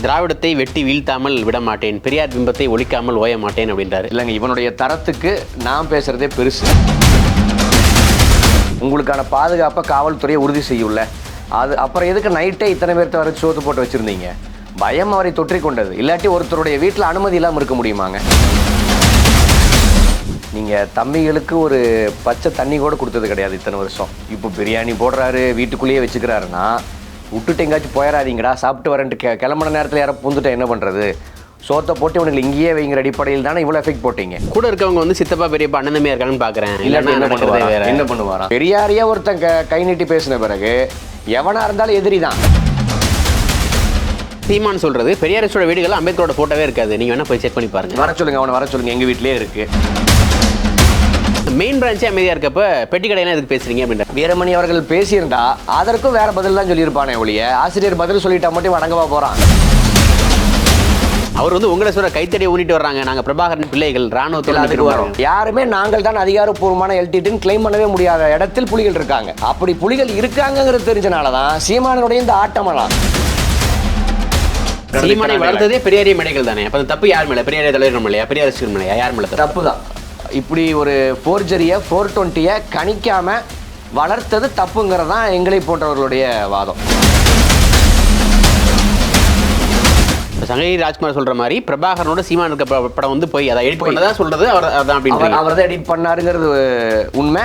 திராவிடத்தை வெட்டி வீழ்த்தாமல் விட மாட்டேன், பெரியார் பிம்பத்தை ஒழிக்காமல் ஓய மாட்டேன் அப்படின்றாரு. இல்லைங்க, இவனுடைய தரத்துக்கு நான் பேசுகிறதே பெருசு. உங்களுக்கான பாதுகாப்பை காவல்துறையை உறுதி செய்யுள்ள அது அப்புறம் எதுக்கு நைட்டே இத்தனை பேர்த்த வர சோத்து போட்டு வச்சுருந்தீங்க? பயம் அவரை தொற்றிக்கொண்டது. இல்லாட்டி ஒருத்தருடைய வீட்டில் அனுமதி இல்லாமல் இருக்க முடியுமாங்க? நீங்கள் தம்பிகளுக்கு ஒரு பச்சை தண்ணி கூட கொடுத்தது கிடையாது இத்தனை வருஷம். இப்போ பிரியாணி போடுறாரு, வீட்டுக்குள்ளேயே வச்சுக்கிறாருன்னா விட்டுட்டு எங்கேயாச்சும் போயிடாதீங்கடா, சாப்பிட்டு வரேன்ட்டு கிளம்புன நேரத்தில் யாரை பூந்துட்டா என்ன பண்ணுறது? சோத்தை போட்டு இவனுக்கு இங்கேயே வைங்கிற அடிப்படையில் தானே இவ்வளோ எஃபெக்ட் போட்டீங்க. கூட இருக்கவங்க வந்து சித்தப்பா பெரியப்பா அண்ணனமே இருக்காங்கன்னு பார்க்குறேன். இல்லாட்டி என்ன பண்ணுவாராம்? பெரியாரையே ஒருத்தன் கை நீட்டி பேசின பிறகு எவனா இருந்தாலும் எதிரி தான். சீமான் சொல்றது பெரியாரோட வீடுகள் அம்பேத்கரோட போட்டோவே இருக்காது. நீங்க வேணா போய் செக் பண்ணி பாருங்க. வர சொல்லுங்க, அவனை வர சொல்லுங்க, எங்க வீட்லயே இருக்கு. மெயின் பிரான்ச்சே அமைதியா இருக்கப்ப பெட்டி கடையெல்லாம் எதுக்கு பேசுறீங்க அப்படின்ற வீரமணி அவர்கள் பேசியிருந்தா அதற்கும் வேற பதில் தான் சொல்லியிருப்பானே ஒழிய ஆசிரியர் பதில் சொல்லிட்டா மட்டும் வணங்கவா போறான். அவர் வந்து உங்களை சொல்ற கைத்தடியை ஊனிட்டு வர்றாங்க, நாங்க பிரபாகரன் பிள்ளைகள் ராணுவத்தில் அதுக்கு வரோம். யாருமே நாங்கள் தான் அதிகாரப்பூர்வமான எல்டிடின்னு கிளைம் பண்ணவே முடியாத இடத்தில் புலிகள் இருக்காங்க. அப்படி புலிகள் இருக்காங்கிறது தெரிஞ்சனாலதான் சீமானுடைய இந்த ஆட்டமெல்லாம். சீமானை வளர்த்ததே பெரியாரிய மேடைகள் தானே. அப்ப தப்பு யார் மேல? பெரியாரிய தலைவர் மேலையா, பெரியார் மேலையா, யார் மேல தப்பு தான்? இப்படி ஒரு 420 கணிக்காம வளர்த்தது தப்புங்கிறதான் எங்களை போன்றவர்களுடைய வாதம். சங்ககிரி ராஜ்குமார் சொல்ற மாதிரி பிரபாகரனோட சீமான் இருக்க படம் வந்து போய் அதை எடிட் பண்ணதா சொல்றது அவர் தான் எடிட் பண்ணாருங்கிறது உண்மை.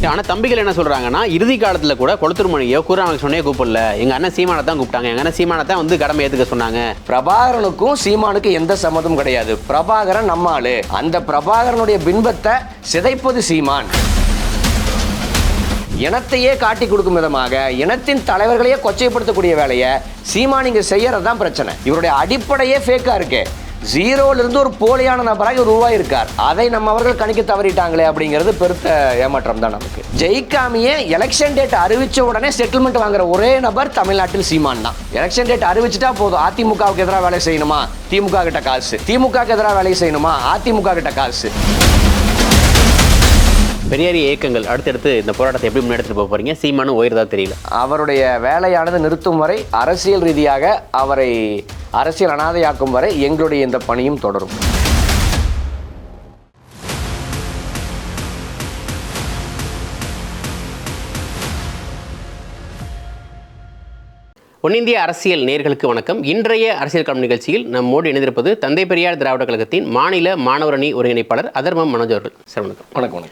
ஆனா தம்பிகள் என்ன சொல்றாங்கன்னா, இறுதி காலத்துல கூட கொளத்தூர்மணியோ கூறாம கூப்பிடல, எங்க அண்ணன் சீமானை தான் கூப்பிட்டாங்க, எங்க அண்ணன் சீமானை தான் வந்து கடமை ஏத்துக்க சொன்னாங்க. பிரபாகரனுக்கும் சீமானுக்கும் எந்த சம்மதம் கிடையாது. பிரபாகரன் நம்மாளு. அந்த பிரபாகரனுடைய பின்பத்தை சிதைப்பது சீமான். இனத்தையே காட்டி கொடுக்கும் விதமாக இனத்தின் தலைவர்களையே கொச்சைப்படுத்தக்கூடிய வேலையை சீமான் இங்க செய்யறதுதான் பிரச்சனை. இவருடைய அடிப்படையே ஃபேக்கா இருக்கு. ஜீரோலிருந்து ஒரு போலியான நபராக ஒரு உருவாயிருக்கார். அதை நம்ம அவர்கள் கணிக்க தவறிட்டாங்களே அப்படிங்கிறது பெருத்த ஏமாற்றம் தான் நமக்கு. ஜெயிக்காமையே எலெக்ஷன் டேட் அறிவிச்ச உடனே செட்டில்மெண்ட் வாங்குற ஒரே நபர் தமிழ்நாட்டில் சீமான் தான். எலெக்ஷன் டேட் அறிவிச்சுட்டா போதும், அதிமுகவுக்கு எதிராக வேலை செய்யணுமா திமுக கிட்ட காசு, திமுகவுக்கு எதிராக வேலை செய்யணுமா அதிமுக கிட்ட காசு. பெரியாரிய இயக்கங்கள் அடுத்தடுத்து இந்த போராட்டத்தை எப்படி முன்னெடுத்துட்டு போக போறீங்க? சீமானும் உயர்தா தெரியல. அவருடைய வேலையானது நிறுத்தும் வரை, அரசியல் ரீதியாக அவரை அரசியல் அனாதையாக்கும் வரை எங்களுடைய இந்த பணியும் தொடரும். ஒன்னிந்திய அரசியல் நேயர்களுக்கு வணக்கம். இன்றைய அரசியல் களம் நிகழ்ச்சியில் நம்மோடு இணைந்திருப்பது தந்தை பெரியார் திராவிட கழகத்தின் மாநில மாணவரணி ஒருங்கிணைப்பாளர் அதர்மம் மனோஜ் அவர்கள். சார் வணக்கம். வணக்கம்.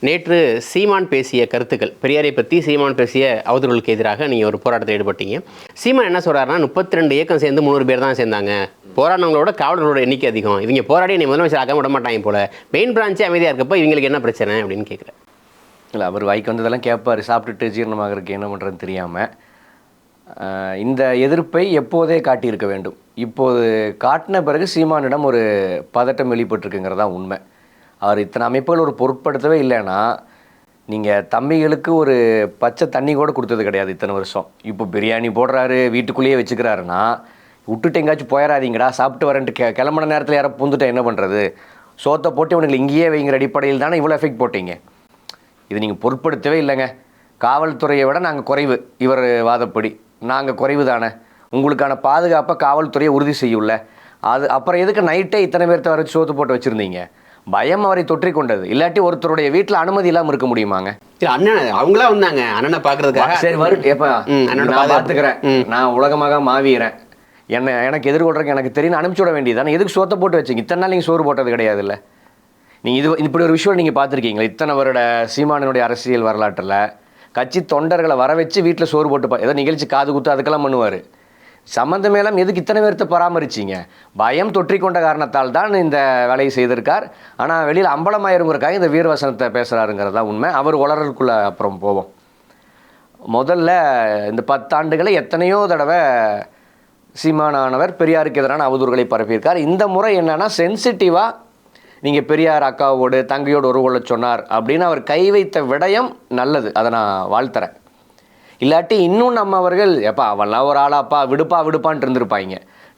நேற்று சீமான் பேசிய கருத்துக்கள், பெரியாரை பற்றி சீமான் பேசிய அவதூறுகளுக்கு எதிராக நீங்கள் ஒரு போராட்டத்தில் ஈடுபட்டீங்க. சீமான் என்ன சொல்கிறாருன்னா, 32 இயக்கம் சேர்ந்து 300 பேர் தான் சேர்ந்தாங்க, போராடினவங்களோட காவலர்களோட எண்ணிக்கை அதிகம், இவங்க போராடி என்னை முதலமைச்சர் ஆக்க விட மாட்டாங்க போல, மெயின் பிரான்ச்சே அமைதியாக இருக்கப்போ இவங்களுக்கு என்ன பிரச்சனை அப்படின்னு கேட்குறேன். இல்லை, அவர் வாய்க்கு வந்ததெல்லாம் கேட்பார், சாப்பிட்டுட்டு ஜீரணமாகறதுக்கு என்ன பண்ணுறதுன்னு தெரியாமல். இந்த எதிர்ப்பை எப்போதே காட்டியிருக்க வேண்டும். இப்போது காட்டின பிறகு சீமானிடம் ஒரு பதட்டம் வெளிப்பட்டிருக்குங்கிறதா உண்மை. அவர் இத்தனை அமைப்புகள் ஒரு பொருட்படுத்தவே இல்லைன்னா, நீங்கள் தம்பிகளுக்கு ஒரு பச்சை தண்ணி கூட கொடுத்தது கிடையாது இத்தனை வருஷம். இப்போ பிரியாணி போடுறாரு, வீட்டுக்குள்ளேயே வச்சுக்கிறாருன்னா விட்டுட்டு எங்கேயாச்சும் போயிடாதீங்கடா, சாப்பிட்டு வரேன்ட்டு கிளம்புன நேரத்தில் யாரை பூந்துட்டா என்ன பண்ணுறது? சோத்தை போட்டு இவனுக்கு இங்கேயே வைங்கிற அடிப்படையில் தானே இவ்வளோ எஃபெக்ட் போட்டீங்க. இது நீங்கள் பொருட்படுத்தவே இல்லைங்க. காவல்துறையை விட நாங்கள் குறைவு. இவர் வாதப்படி நாங்கள் குறைவு தானே, உங்களுக்கான பாதுகாப்பை காவல்துறையை உறுதி செய்யுள்ள அது அப்புறம் எதுக்கு நைட்டே இத்தனை பேர்த்த வர சோத்து போட்டு வச்சுருந்தீங்க? பயம் அவரை தொற்றிக்கொண்டது. இல்லாட்டி ஒருத்தருடைய வீட்டில் அனுமதி இல்லாமல் இருக்க முடியுமாங்க? அண்ணன் அவங்களா வந்தாங்க அண்ணனை பார்க்கறதுக்காக. சரி வரும், எப்போ நான் பார்த்துக்கிறேன், நான் உலகமாக மாவிக்கிறேன், எனக்கு எதிர்கொள்றதுக்கு எனக்கு தெரியும் அனுப்பிச்சு விட வேண்டியதானே. எதுக்கு சோத்தை போட்டு வச்சிங்க? இத்தனை நாள் நீங்கள் சோறு போட்டது கிடையாது இல்லை. நீங்கள் இப்படி ஒரு விஷயம் நீங்கள் பார்த்துருக்கீங்களா? இத்தனை வருட சீமானினுடைய அரசியல் வரலாற்றில் கட்சி தொண்டர்களை வர வச்சு வீட்டில் சோறு போட்டு ஏதோ நிகழ்ச்சி காது குத்து அதுக்கெல்லாம் பண்ணுவார். சம்மந்தமேலாம் எதுக்கு இத்தனை பேர்த்த பராமரிச்சிங்க? பயம் தொற்றிக்கொண்ட காரணத்தால் தான் இந்த வேலையை செய்திருக்கார். ஆனால் வெளியில் அம்பலமாயிருங்கிறக்காக இந்த வீரவசனத்தை பேசுகிறாருங்கிறது தான் உண்மை. அவர் உளறலுக்குள்ளே அப்புறம் போவோம். முதல்ல இந்த 10 ஆண்டுகளை எத்தனையோ தடவை சீமானானவர் பெரியாருக்கு எதிரான அவதூறுகளை பரப்பியிருக்கார். இந்த முறை என்னென்னா சென்சிட்டிவாக நீங்கள் பெரியார் அக்காவோடு தங்கையோடு உறவுகொள்ள சொன்னார் அப்படின்னு அவர் கை வைத்த விடயம் நல்லது, அதை நான் வாழ்த்துறேன். இல்லாட்டி இன்னும் நம்ம அவர்கள் எப்பா அவன்லாம் ஒரு ஆளாப்பா விடுப்பான்ட்டு இருந்திருப்பாங்க.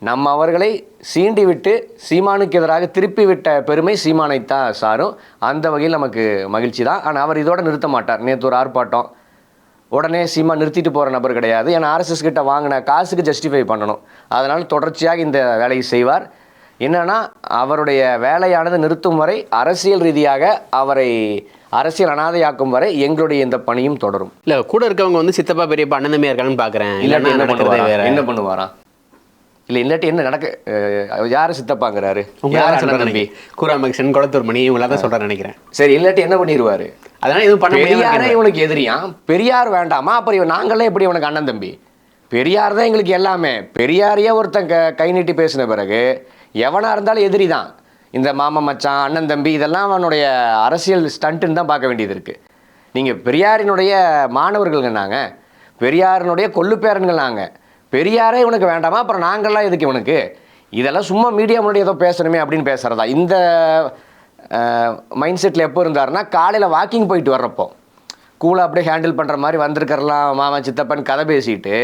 நம்ம அவர்களை சீண்டி விட்டு சீமானுக்கு எதிராக திருப்பி விட்ட பெருமை சீமானைத்தான் சாரும். அந்த வகையில் நமக்கு மகிழ்ச்சி தான். ஆனால் அவர் இதோடு நிறுத்த மாட்டார். நேற்று ஒரு ஆர்ப்பாட்டம், உடனே சீமான் நிறுத்திட்டு போகிற நபர் கிடையாது. ஏன்னா ஆர்எஸ்எஸ் கிட்ட வாங்கின காசுக்கு ஜஸ்டிஃபை பண்ணணும். அதனால் தொடர்ச்சியாக இந்த வேலையை செய்வார். என்னன்னா அவருடைய வேலையானது நிறுத்தும் வரை, அரசியல் ரீதியாக அவரை அரசியல் அனாதையாக்கும் வரை எங்களுடைய இந்த பணியும் தொடரும். இல்லை கூட இருக்கவங்க வந்து சித்தப்பா பெரியப்பா அண்ணன் தம்பியா இருக்கான்னு பார்க்குறேன். இல்லாட்டி என்ன நடக்கிறதே பண்ணுவாரா? வேற. என்ன பண்ணுவாரா? இல்லை இல்லாட்டி என்ன நடக்க யாரு சித்தப்பாங்கிறாரு? யார் அண்ணன் தம்பி? கூராமகிருஷ்ணன், குளத்தூர் மணி இவங்கள தான் சொல்கிறேன் நினைக்கிறேன். சரி, இல்லாட்டி என்ன பண்ணிடுவாரு? அதனால எதுவும் பண்ண பெரியாரே முடியாது. இவனுக்கு எதிரியா? பெரியார் வேண்டாமா? அப்புறம் நாங்களே எப்படி இவனுக்கு அண்ணன் தம்பி? பெரியார் தான் எங்களுக்கு எல்லாமே. பெரியாரையே ஒருத்தன் கை நீட்டி பேசின பிறகு எவனா இருந்தாலும் எதிரி தான். இந்த மாமா மச்சான், அண்ணன் தம்பி இதெல்லாம் அவனுடைய அரசியல் ஸ்டண்ட்டுன்னு தான் பார்க்க வேண்டியது இருக்குது. நீங்கள் பெரியாரினுடைய மாணவர்கள் நாங்கள், பெரியாரினுடைய கொள்ளு பேரன்கள் நாங்கள். பெரியாரே இவனுக்கு வேண்டாமா, அப்புறம் நாங்கள்லாம் எதுக்கு இவனுக்கு? இதெல்லாம் சும்மா மீடியா முன்னாடி ஏதோ பேசணுமே அப்படின்னு பேசுகிறதா? இந்த மைண்ட் செட்டில் எப்போ இருந்தாருன்னா, காலையில் வாக்கிங் போயிட்டு வர்றப்போ கூலாக அப்படியே ஹேண்டில் பண்ணுற மாதிரி வந்திருக்கிறலாம் மாமா சித்தப்பன் கதை பேசிட்டு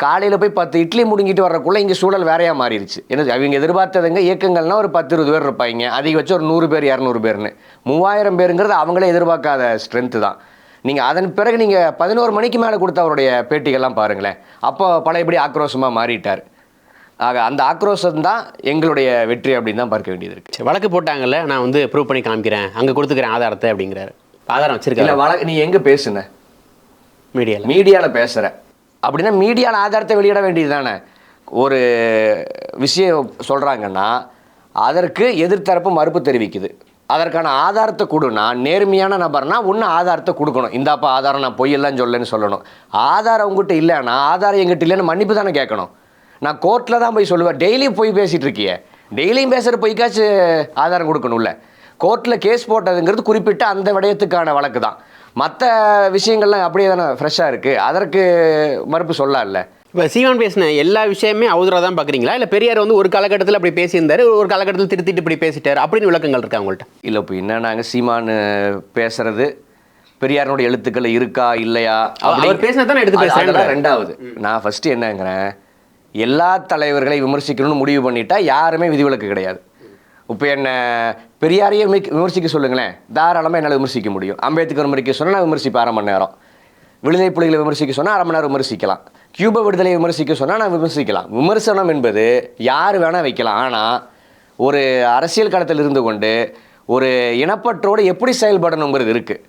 காலையில் போய் 10 இட்லி முடிங்கிட்டு வர்றக்குள்ளே இங்கே சூழல் வேறையாக மாறிடுச்சு. என்ன அவங்க எதிர்பார்த்ததுங்க இயக்கங்கள்னால் ஒரு 10-20 பேர் இருப்பாங்க, அதிகபட்சம் ஒரு 100 பேர் 200 பேர்னு. 3000 பேருங்கிறது அவங்களே எதிர்பார்க்காத ஸ்ட்ரென்த்து தான். நீங்கள் அதன் பிறகு நீங்கள் 11 மணிக்கு மேலே கொடுத்த அவருடைய பேட்டிகள்லாம் பாருங்களேன். அப்போ பழையபடி ஆக்ரோஷமாக மாறிட்டார். ஆக அந்த ஆக்ரோஷம் தான் எங்களுடைய வெற்றி அப்படின்னு தான் பார்க்க வேண்டியது இருக்குது. வழக்கு போட்டாங்கல்ல, நான் வந்து ப்ரூவ் பண்ணி காமிக்கிறேன், அங்கே கொடுத்துக்கிறேன் ஆதாரத்தை அப்படிங்கிறாரு. ஆதாரம் வச்சிருக்கேன். இல்லை வழக்கு நீ எங்கே பேசுன? மீடியாவில் பேசுகிற அப்படின்னா மீடியாவில் ஆதாரத்தை வெளியிட வேண்டியது தானே. ஒரு விஷயம் சொல்கிறாங்கன்னா அதற்கு எதிர்த்தரப்பு மறுப்பு தெரிவிக்குது. அதற்கான ஆதாரத்தை கொடுனா, நேர்மையான நபர்னா ஒன்று ஆதாரத்தை கொடுக்கணும். இந்தாப்பா ஆதாரம், நான் பொய்யெல்லாம் சொல்லன்னு சொல்லணும். ஆதாரம் உங்ககிட்ட இல்லைன்னா, ஆதாரம் எங்கிட்ட இல்லைன்னு மன்னிப்பு தானே கேட்கணும். நான் கோர்ட்டில் தான் போய் சொல்லுவேன். டெய்லியும் போய் பேசிகிட்டு இருக்கியே, டெய்லியும் பேசுகிற பொய்க்காச்சு ஆதாரம் கொடுக்கணும்ல. கோர்ட்டில் கேஸ் போட்டதுங்கிறது குறிப்பிட்ட அந்த விடயத்துக்கான வழக்கு தான். மற்ற விஷயங்கள்லாம் அப்படியே தானே ஃப்ரெஷ்ஷாக இருக்குது. அதற்கு மறுப்பு சொல்லல. இப்போ சீமான் பேசின எல்லா விஷயமே அவதூறாக தான் பார்க்குறீங்களா, இல்லை பெரியார் வந்து ஒரு காலகட்டத்தில் அப்படி பேசியிருந்தாரு, ஒரு காலகட்டத்தில் திருத்திட்டு இப்படி பேசிட்டார் அப்படின்னு விளக்கங்கள் இருக்கா உங்கள்கிட்ட? இல்லை, இப்போ என்ன நாங்கள் சீமான் பேசுறது பெரியாருடைய எழுத்துக்கள் இருக்கா இல்லையா அவர் பேசினதான் எடுத்து பேசுகிறேன். ரெண்டாவது நான் ஃபஸ்ட்டு என்னங்கிறேன், எல்லா தலைவர்களை விமர்சிக்கணும்னு முடிவு பண்ணிட்டா யாருமே விதிவிலக்கு கிடையாது. இப்போ என்ன பெரியாரையே விமர்சிக்க சொல்லுங்களேன், தாராளமாக என்னால் விமர்சிக்க முடியும். அம்பேத்கர் விமர்சிக்க சொன்னால் நான் விமர்சிப்பேன் 1/2 மணி நேரம். விடுதலை புலிகளை விமர்சிக்க சொன்னால் 1/2 மணி நேரம் விமர்சிக்கலாம். கியூபா விடுதலை விமர்சிக்க சொன்னால் நான் விமர்சிக்கலாம். விமர்சனம் என்பது யார் வேணால் வைக்கலாம். ஆனால் ஒரு அரசியல் களத்தில் இருந்து கொண்டு ஒரு இனப்பற்றோடு எப்படி செயல்படணுங்கிறது இருக்குது.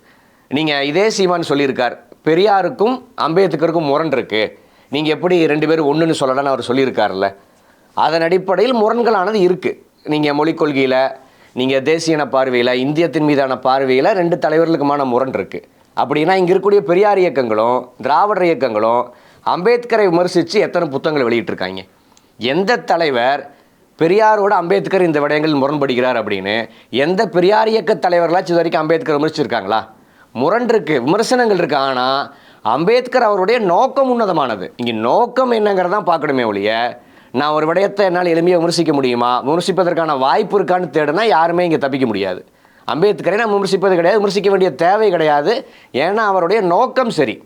நீங்கள் இதே சீமான் சொல்லியிருக்கார், பெரியாருக்கும் அம்பேத்கருக்கும் முரண் இருக்குது, நீங்கள் எப்படி 2 பேரும் ஒன்றுன்னு சொல்லலாம்னு அவர் சொல்லியிருக்காருல்ல. அதன் அடிப்படையில் முரண்களானது இருக்குது. நீங்கள் மொழிக் கொள்கையில், நீங்கள் தேசிய இன பார்வையில், இந்தியத்தின் மீதான பார்வையில் 2 தலைவர்களுக்குமான முரண் இருக்குது. அப்படின்னா இங்கே இருக்கக்கூடிய பெரியார் இயக்கங்களும் திராவிடர் இயக்கங்களும் அம்பேத்கரை விமர்சித்து எத்தனை புத்தகங்களை வெளியிட்டிருக்காங்க? எந்த தலைவர் பெரியாரோட அம்பேத்கர் இந்த விடயங்கள் முரண்படுகிறார் அப்படின்னு எந்த பெரியார் இயக்க தலைவர்களாச்சும் இது வரைக்கும் அம்பேத்கர் விமர்சிச்சிருக்காங்களா? முரண் இருக்குது, விமர்சனங்கள் இருக்குது. ஆனால் அம்பேத்கர் அவருடைய நோக்கம் உன்னதமானது. இங்கே நோக்கம் என்னங்கிறதான் பார்க்கணுமே ஒழிய, நான் ஒரு விடயத்தை என்னால் எளிமையாக விமர்சிக்க முடியுமா, விமர்சிப்பதற்கான வாய்ப்பு இருக்கான்னு தேடினா யாருமே இங்கே தப்பிக்க முடியாது. அம்பேத்கரை நான் விமர்சிப்பது கிடையாது, விமர்சிக்க வேண்டிய தேவை கிடையாது. ஏன்னா அவருடைய நோக்கம் சரி.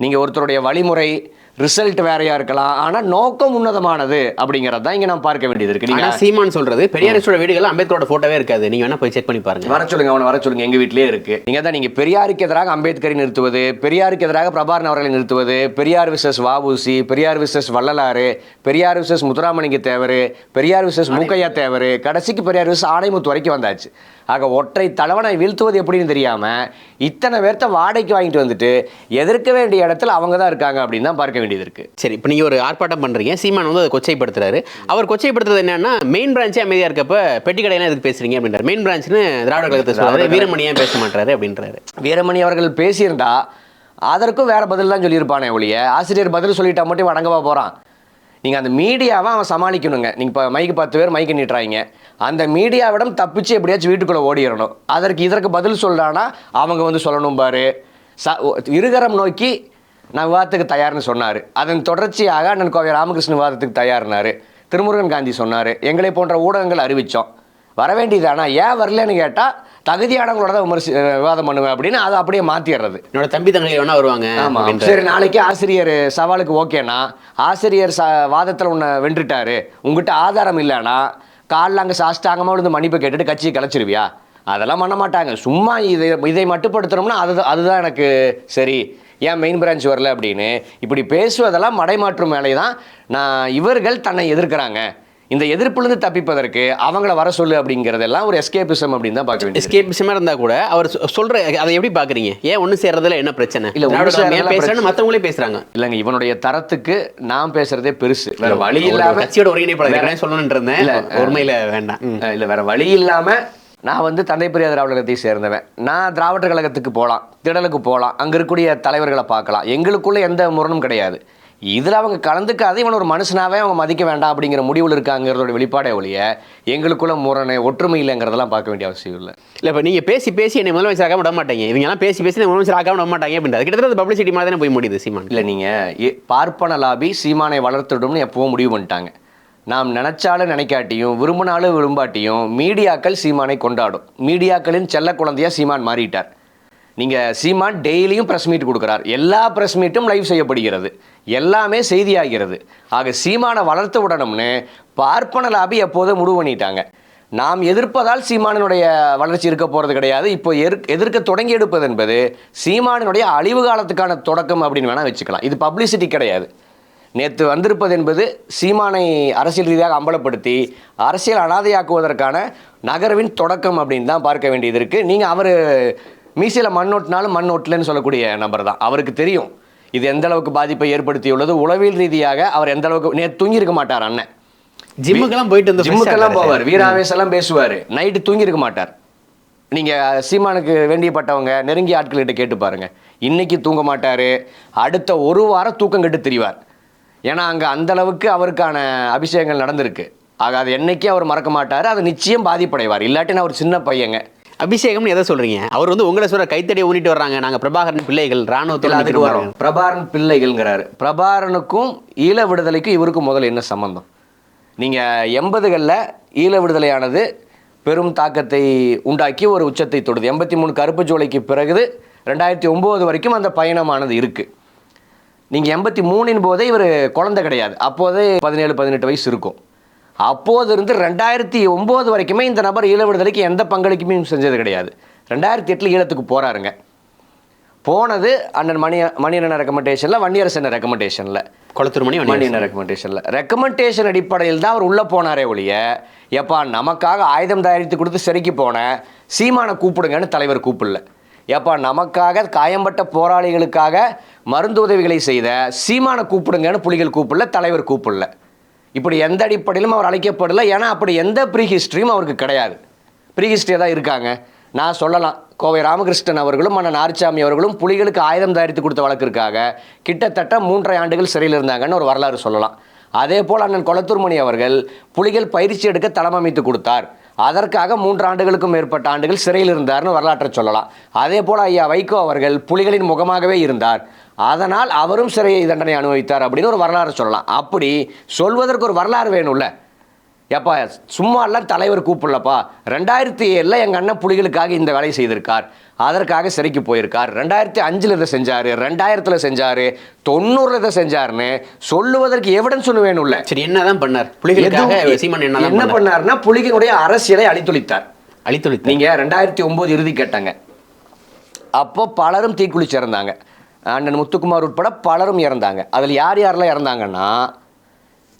நீங்கள் ஒருத்தருடைய வழிமுறை ரிசல்ட் வேறையா இருக்கலாம், ஆனால் நோக்கம் உன்னதமானது அப்படிங்கிறது தான் இங்கே நான் பார்க்க வேண்டியது இருக்கு. நீங்கள் சீமான் சொல்றது பெரியாரோட வீடுகள் அம்பேத்கரோட போட்டோவே இருக்காது, நீங்கள் வேணா போய் செக் பண்ணி பாருங்க. வர சொல்லுங்க, அவனை வர சொல்லுங்க, எங்கள் வீட்டிலே இருக்கு. நீங்கள் பெரியாருக்கு எதிராக அம்பேத்கரை நிறுத்துவது, பெரியாருக்கு எதிராக பிரபாகரன் அவர்களை நிறுத்துவது, Periyar versus VOC, Periyar versus Vallalar, Periyar versus Muthuramalinga Thevar, Periyar versus Mookaiah Thevar, கடைசிக்கு பெரியார் விசஸ் ஆணைமுத்து வரைக்கும் வந்தாச்சு. ஆக ஒற்றை தலைவனை வீழ்த்துவது எப்படின்னு தெரியாமல் இத்தனை பேர்த்த வாடகைக்கு வாங்கிட்டு வந்துட்டு எதிர்க்க வேண்டிய இடத்துல அவங்க தான் இருக்காங்க அப்படின்னு தான் பார்க்க வேண்டியது இருக்குது. சரி, இப்போ நீங்கள் ஒரு ஆர்ப்பாட்டம் பண்ணுறீங்க, சீமான் வந்து அதை கொச்சைப்படுத்துறாரு. அவர் கொச்சைப்படுத்துறது என்னன்னா, மெயின் பிரான்ச்சே அமைதியாக இருக்கப்ப பெட்டி கடையெல்லாம் எதுக்கு பேசுறீங்க அப்படின்றார். மெயின் பிரான்ச்னு திராவிட கழகத்தை சொல்றாரு, வீரமணியா பேச மாட்டாரு அப்படின்றாரு. வீரமணி அவர்கள் பேசியிருந்தா அதற்கும் வேற பதில் தான் சொல்லியிருப்பானே ஒழிய, ஆசிரியர் பதில் சொல்லிட்டா மட்டும் வணங்கவா போகிறான்? நீங்கள் அந்த மீடியாவை அவன் சமாளிக்கணுங்க. நீங்கள் இப்போ மைக்கு 10 பேர் மைக்கு நீட்டுறாங்க, அந்த மீடியாவிடம் தப்பிச்சு எப்படியாச்சும் வீட்டுக்குள்ளே ஓடிடணும். இதற்கு பதில் சொல்கிறான்னா அவங்க வந்து சொல்லணும் பாரு, இருகரம் நோக்கி நான் விவாதத்துக்கு தயார்னு சொன்னார். அதன் தொடர்ச்சியாக அண்ணன் கோவை ராமகிருஷ்ணன் விவாதத்துக்கு தயார்னார். திருமுருகன் காந்தி சொன்னார். எங்களை போன்ற ஊடகங்கள் அறிவித்தோம். வர வேண்டியதானா? ஏன் வரலன்னு கேட்டால் தகுதியானவங்களோட தான் விவாதம் பண்ணுவேன் அப்படின்னு அதை அப்படியே மாற்றிடுறது. என்னோட தம்பி தங்கை வேணா வருவாங்க. ஆமாம், சரி, நாளைக்கு ஆசிரியர் சவாலுக்கு ஓகேனா, ஆசிரியர் வாதத்தில் உன்னை வென்றுட்டாரு, உங்ககிட்ட ஆதாரம் இல்லைன்னா காலில் அங்கே சாஷ்டாங்கமாக விழுந்து மன்னிப்பு கேட்டுட்டு கட்சியை கலைச்சிருவியா? அதெல்லாம் பண்ண மாட்டாங்க. சும்மா இதை மட்டுப்படுத்தணும்னா அதுதான் எனக்கு சரி, ஏன் மெயின் பிரான்ச் வரல அப்படின்னு இப்படி பேசுவதெல்லாம் மடைமாற்றும் வேலை தான். இவர்கள் தன்னை எதிர்க்கிறாங்க, இந்த எதிர்ப்புலேருந்து தப்பிப்பதற்கு அவங்கள வர சொல்லு அப்படிங்கிறதெல்லாம் ஒரு எஸ்கேபிசம் அப்படின்னு தான் பார்க்க வேண்டியது. எஸ்கேபிசமாக இருந்தால் கூட அவர் சொல்கிற அதை எப்படி பார்க்குறீங்க? ஏன் ஒன்று சேர்றதுல என்ன பிரச்சனை? இல்லை பேசுகிறேன்னு மற்றவங்களே பேசுகிறாங்க. இல்லைங்க, இவனுடைய தரத்துக்கு நான் பேசுறதே பெருசு. வேற வழி இல்லாமல் கட்சியோட ஒருங்கிணைப்பாளர் சொல்லணும்னு இருந்தேன். இல்லை உண்மையில் வேண்டாம். இல்லை வேற வழி இல்லாமல் நான் தந்தை பெரியார் திராவிட கழகத்தை சேர்ந்தவன். நான் திராவிடர் கழகத்துக்கு போகலாம், திடலுக்கு போகலாம், அங்கே இருக்கக்கூடிய தலைவர்களை பார்க்கலாம், எங்களுக்குள்ள எந்த முரணும் கிடையாது. இதில் அவங்க கலந்துக்காத இவன் ஒரு மனுஷனாவே அவங்க மதிக்க வேண்டாம் அப்படிங்கிற முடிவில் இருக்காங்கிறதோட வெளிப்பாடே ஒழிய எங்களுக்குள்ள முரணை ஒற்றுமை இல்லைங்கிறதெல்லாம் பார்க்க வேண்டிய அவசியம் இல்லை. இல்லை, இப்போ நீங்கள் பேசி என்னை முதலமைச்சராக விட மாட்டாங்க, இவங்கெல்லாம் பேசி முதலமைச்சராக விட மாட்டாங்க அப்படின்றது கிட்டத்தட்ட பப்ளிசிட்டி மாதிரி தானே போய் முடியுது சீமான். இல்லை, நீங்கள் பார்ப்பன லாபி சீமானை வளர்த்துடும்னு எப்பவும் முடிவு பண்ணிட்டாங்க. நாம் நினைச்சாலும் நினைக்காட்டியும் விரும்பினாலும் விரும்பாட்டியும் மீடியாக்கள் சீமானை கொண்டாடும். மீடியாக்களின் செல்ல குழந்தையா சீமான் மாறிட்டார். நீங்கள் சீமான் டெய்லியும் ப்ரெஸ் மீட் கொடுக்குறார், எல்லா ப்ரெஸ் மீட்டும் லைவ் செய்யப்படுகிறது, எல்லாமே செய்தியாகிறது. ஆக சீமானை வளர்த்து விடணும்னு பார்ப்பன லாபி எப்போதும் முடிவு பண்ணிட்டாங்க. நாம் எதிர்ப்பதால் சீமானினுடைய வளர்ச்சி இருக்க போகிறது கிடையாது. இப்போ எதிர்க்க தொடங்கி எடுப்பது என்பது சீமானினுடைய அழிவு காலத்துக்கான தொடக்கம் அப்படின்னு வேணால் வச்சுக்கலாம். இது பப்ளிசிட்டி கிடையாது. நேற்று வந்திருப்பது என்பது சீமானை அரசியல் ரீதியாக அம்பலப்படுத்தி அரசியல் அனாதையாக்குவதற்கான நகர்வின் தொடக்கம் அப்படின்னு தான் பார்க்க வேண்டியது இருக்குது. நீங்கள் அவர் மீசையில் மண் ஓட்டினாலும் மண் ஓட்டலன்னு சொல்லக்கூடிய நபர் தான். அவருக்கு தெரியும் இது எந்த அளவுக்கு பாதிப்பை ஏற்படுத்தியுள்ளது. உளவியல் ரீதியாக அவர் எந்த அளவுக்கு நேற்று தூங்கியிருக்க மாட்டார். அண்ணன் ஜிம்முக்கெல்லாம் போயிட்டு ஜிம்முக்கெல்லாம் போவார், வீராவேசெல்லாம் பேசுவார், நைட்டு தூங்கியிருக்க மாட்டார். நீங்கள் சீமானுக்கு வேண்டியப்பட்டவங்க நெருங்கிய ஆட்கள்கிட்ட கேட்டு பாருங்கள், இன்னைக்கு தூங்க மாட்டார், அடுத்த ஒரு வாரம் தூக்கம் கெட்டு திரிவார். ஏன்னா அங்கே அந்த அளவுக்கு அவருக்கான அபிஷேகங்கள் நடந்திருக்கு. ஆக அது என்னைக்கு அவர் மறக்க மாட்டார், அது நிச்சயம் பாதிப்படைவார். இல்லாட்டினா ஒரு சின்ன பையங்க. அபிஷேகம்னு எதை சொல்றீங்க? அவர் உங்களை சொல்ற கைத்தடியை ஊனிட்டு வர்றாங்க, நாங்கள் பிரபாகரன் பிள்ளைகள் ராணுவத்தில் அதுக்கு வரோம். பிரபாகரன் பிள்ளைகள்ங்கிறாரு. பிரபாகரனுக்கும் ஈழ விடுதலைக்கும் இவருக்கும் முதல்ல என்ன சம்பந்தம்? நீங்கள் 80களில் ஈழ விடுதலையானது பெரும் தாக்கத்தை உண்டாக்கி ஒரு உச்சத்தை தொடுது. 83 கருப்பு ஜோலைக்கு பிறகு 2009 வரைக்கும் அந்த பயணமானது இருக்குது. நீங்கள் 83 போதே இவர் குழந்தை கிடையாது, அப்போதே 17-18 வயசு இருக்கும். அப்போது இருந்து 2009 வரைக்குமே இந்த நபர் ஈழ விடுதலைக்கு எந்த பங்களிக்குமே செஞ்சது கிடையாது. 2008 ஈழத்துக்கு போகிறாருங்க. போனது அண்ணன் மணியண்ணன் ரெக்கமெண்டேஷனில், வன்னியரசன் ரெக்கமெண்டேஷனில், கொளத்தூர் மணியண்ணன் ரெக்கமெண்டேஷன் அடிப்படையில் தான் அவர் உள்ளே போனாரே ஒழிய, எப்பா நமக்காக ஆயுதம் தயாரித்து கொடுத்து சிறைக்கு போன சீமானை கூப்பிடுங்கன்னு தலைவர் கூப்பிடல. ஏப்பா நமக்காக காயம்பட்ட போராளிகளுக்காக மருந்து உதவிகளை செய்த சீமானை கூப்பிடுங்கன்னு புலிகள் கூப்பிடல, தலைவர் கூப்பிடல. இப்படி எந்த அடிப்படையிலும் அவர் அழைக்கப்படலை. ஏன்னா அப்படி எந்த ப்ரீ ஹிஸ்ட்ரியும் அவருக்கு கிடையாது. ப்ரீ ஹிஸ்ட்ரியாக தான் இருக்காங்க. நான் சொல்லலாம், கோவை ராமகிருஷ்ணன் அவர்களும் அண்ணன் ஆர்ச்சாமி அவர்களும் புலிகளுக்கு ஆயுதம் தயாரித்து கொடுத்த வழக்கிற்காக கிட்டத்தட்ட 3.5 ஆண்டுகள் சிறையில் இருந்தாங்கன்னு ஒரு வரலாறு சொல்லலாம். அதே போல் அண்ணன் கொளத்தூர் மணி அவர்கள் புலிகள் பயிற்சி எடுக்க தளமமைத்து கொடுத்தார், அதற்காக 3 ஆண்டுகளுக்கும் மேற்பட்ட ஆண்டுகள் சிறையில் இருந்தார்னு வரலாற்றை சொல்லலாம். அதே போல் ஐயா வைகோ அவர்கள் புலிகளின் முகமாகவே இருந்தார், அதனால் அவரும் சிறை தண்டனை அனுபவித்தார் அப்படின்னு ஒரு வரலாறு சொல்லலாம். அப்படி சொல்வதற்கு ஒரு வரலாறு வேணும்ல. எப்பா சும்மா எல்லாம் தலைவர் கூப்பிடலப்பா, 2007 எங்கள் அண்ணன் புலிகளுக்காக இந்த வேலையை செய்திருக்கார், அதற்காக சிறைக்கு போயிருக்கார், 2005 இதை செஞ்சார், 2000 செஞ்சார், 90 இதை செஞ்சார்னு சொல்லுவதற்கு எவிடன்ஸ் ஒன்று வேணும்ல. சரி, என்னதான் பண்ணார் புலிகளுக்காக? சீமான் என்ன பண்ணார்னா புலிகளுடைய அரசியலை அழித்தொழித்தார். நீங்கள் 2009 இறுதி கேட்டாங்க, அப்போ பலரும் தீக்குளிச்சு இறந்தாங்க. அண்ணன் முத்துக்குமார் உட்பட பலரும் இறந்தாங்க. அதில் யார் யாரெல்லாம் இறந்தாங்கன்னா,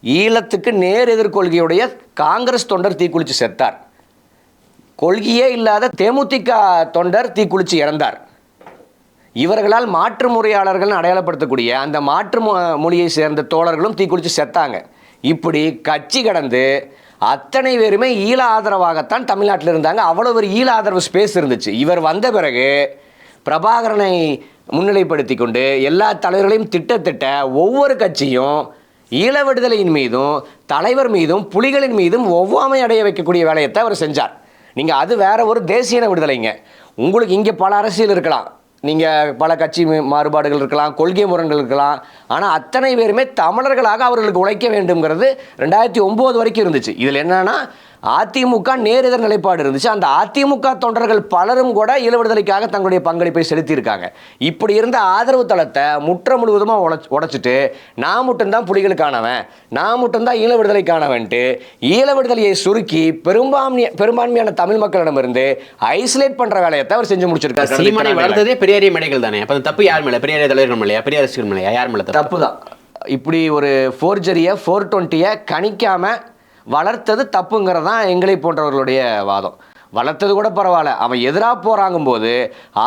ஈழத்துக்கு நேர் எதிர்கொள்கையுடைய காங்கிரஸ் தொண்டர் தீக்குளிச்சு செத்தார், கொள்கையே இல்லாத தேமுதிக தொண்டர் தீக்குளிச்சு இறந்தார். இவர்களால் மாற்று முறையாளர்கள் அடையாளப்படுத்தக்கூடிய அந்த மாற்று மொழியை சேர்ந்த தோழர்களும் தீக்குளிச்சு செத்தாங்க. இப்படி கட்சி கடந்து அத்தனை பேருமே ஈழ ஆதரவாகத்தான் தமிழ்நாட்டில் இருந்தாங்க. அவ்வளோ ஒரு ஈழ ஆதரவு ஸ்பேஸ் இருந்துச்சு. இவர் வந்த பிறகு பிரபாகரனை முன்னிலைப்படுத்தி கொண்டு எல்லா தலைவர்களையும் திட்டத்திட்ட ஒவ்வொரு கட்சியும் ஈழ விடுதலையின் மீதும் தலைவர் மீதும் புலிகளின் மீதும் ஒவ்வாமை அடைய வைக்கக்கூடிய வேலையத்தை அவர் செஞ்சார். நீங்கள் அது வேற ஒரு தேசிய விடுதலைங்க. உங்களுக்கு இங்கே பல அரசியல் இருக்கலாம், நீங்கள் பல கட்சி மாறுபாடுகள் இருக்கலாம், கொள்கை முரண்கள் இருக்கலாம், ஆனால் அத்தனை பேருமே தமிழர்களாக அவர்களுக்கு உழைக்க வேண்டும்ங்கிறது 2009 வரைக்கும் இருந்துச்சு. இதில் என்னன்னா அதிமுக நேரெதிர் நிலைப்பாடு இருந்துச்சு. அந்த அதிமுக தொண்டர்கள் பலரும் கூட ஈழ விடுதலைக்காக தங்களுடைய பங்களிப்பை செலுத்தியிருக்காங்க. இப்படி இருந்த ஆதரவு தளத்தை முற்ற முழுவதுமாக உடைச்சிட்டு நான் மட்டும்தான் புலிகளுக்கானவன், நான் மட்டும்தான் ஈழ விடுதலைக்கானவன்ட்டு ஈழ விடுதலையை சுருக்கி பெரும்பான்மையான தமிழ் மக்களிடமிருந்து ஐசோலேட் பண்ற வேலையை அவர் செஞ்சு முடிச்சிருக்காரு. சீமானை வளர்த்ததே பெரியாரிய மேடைகள் தானே. அப்ப தப்பு யார் மேல? பெரியாரிய தலைவர்கள் மேலையா, பெரியார் ரசிகர்கள் மேலையா, யார் மேல தப்பு தான்? இப்படி ஒரு 420 கணிக்காம வளர்த்தது தப்புங்கிறதான் எங்களை போன்றவர்களுடைய வாதம். வளர்த்தது கூட பரவாயில்ல, அவன் எதிராக போறாங்கும்போது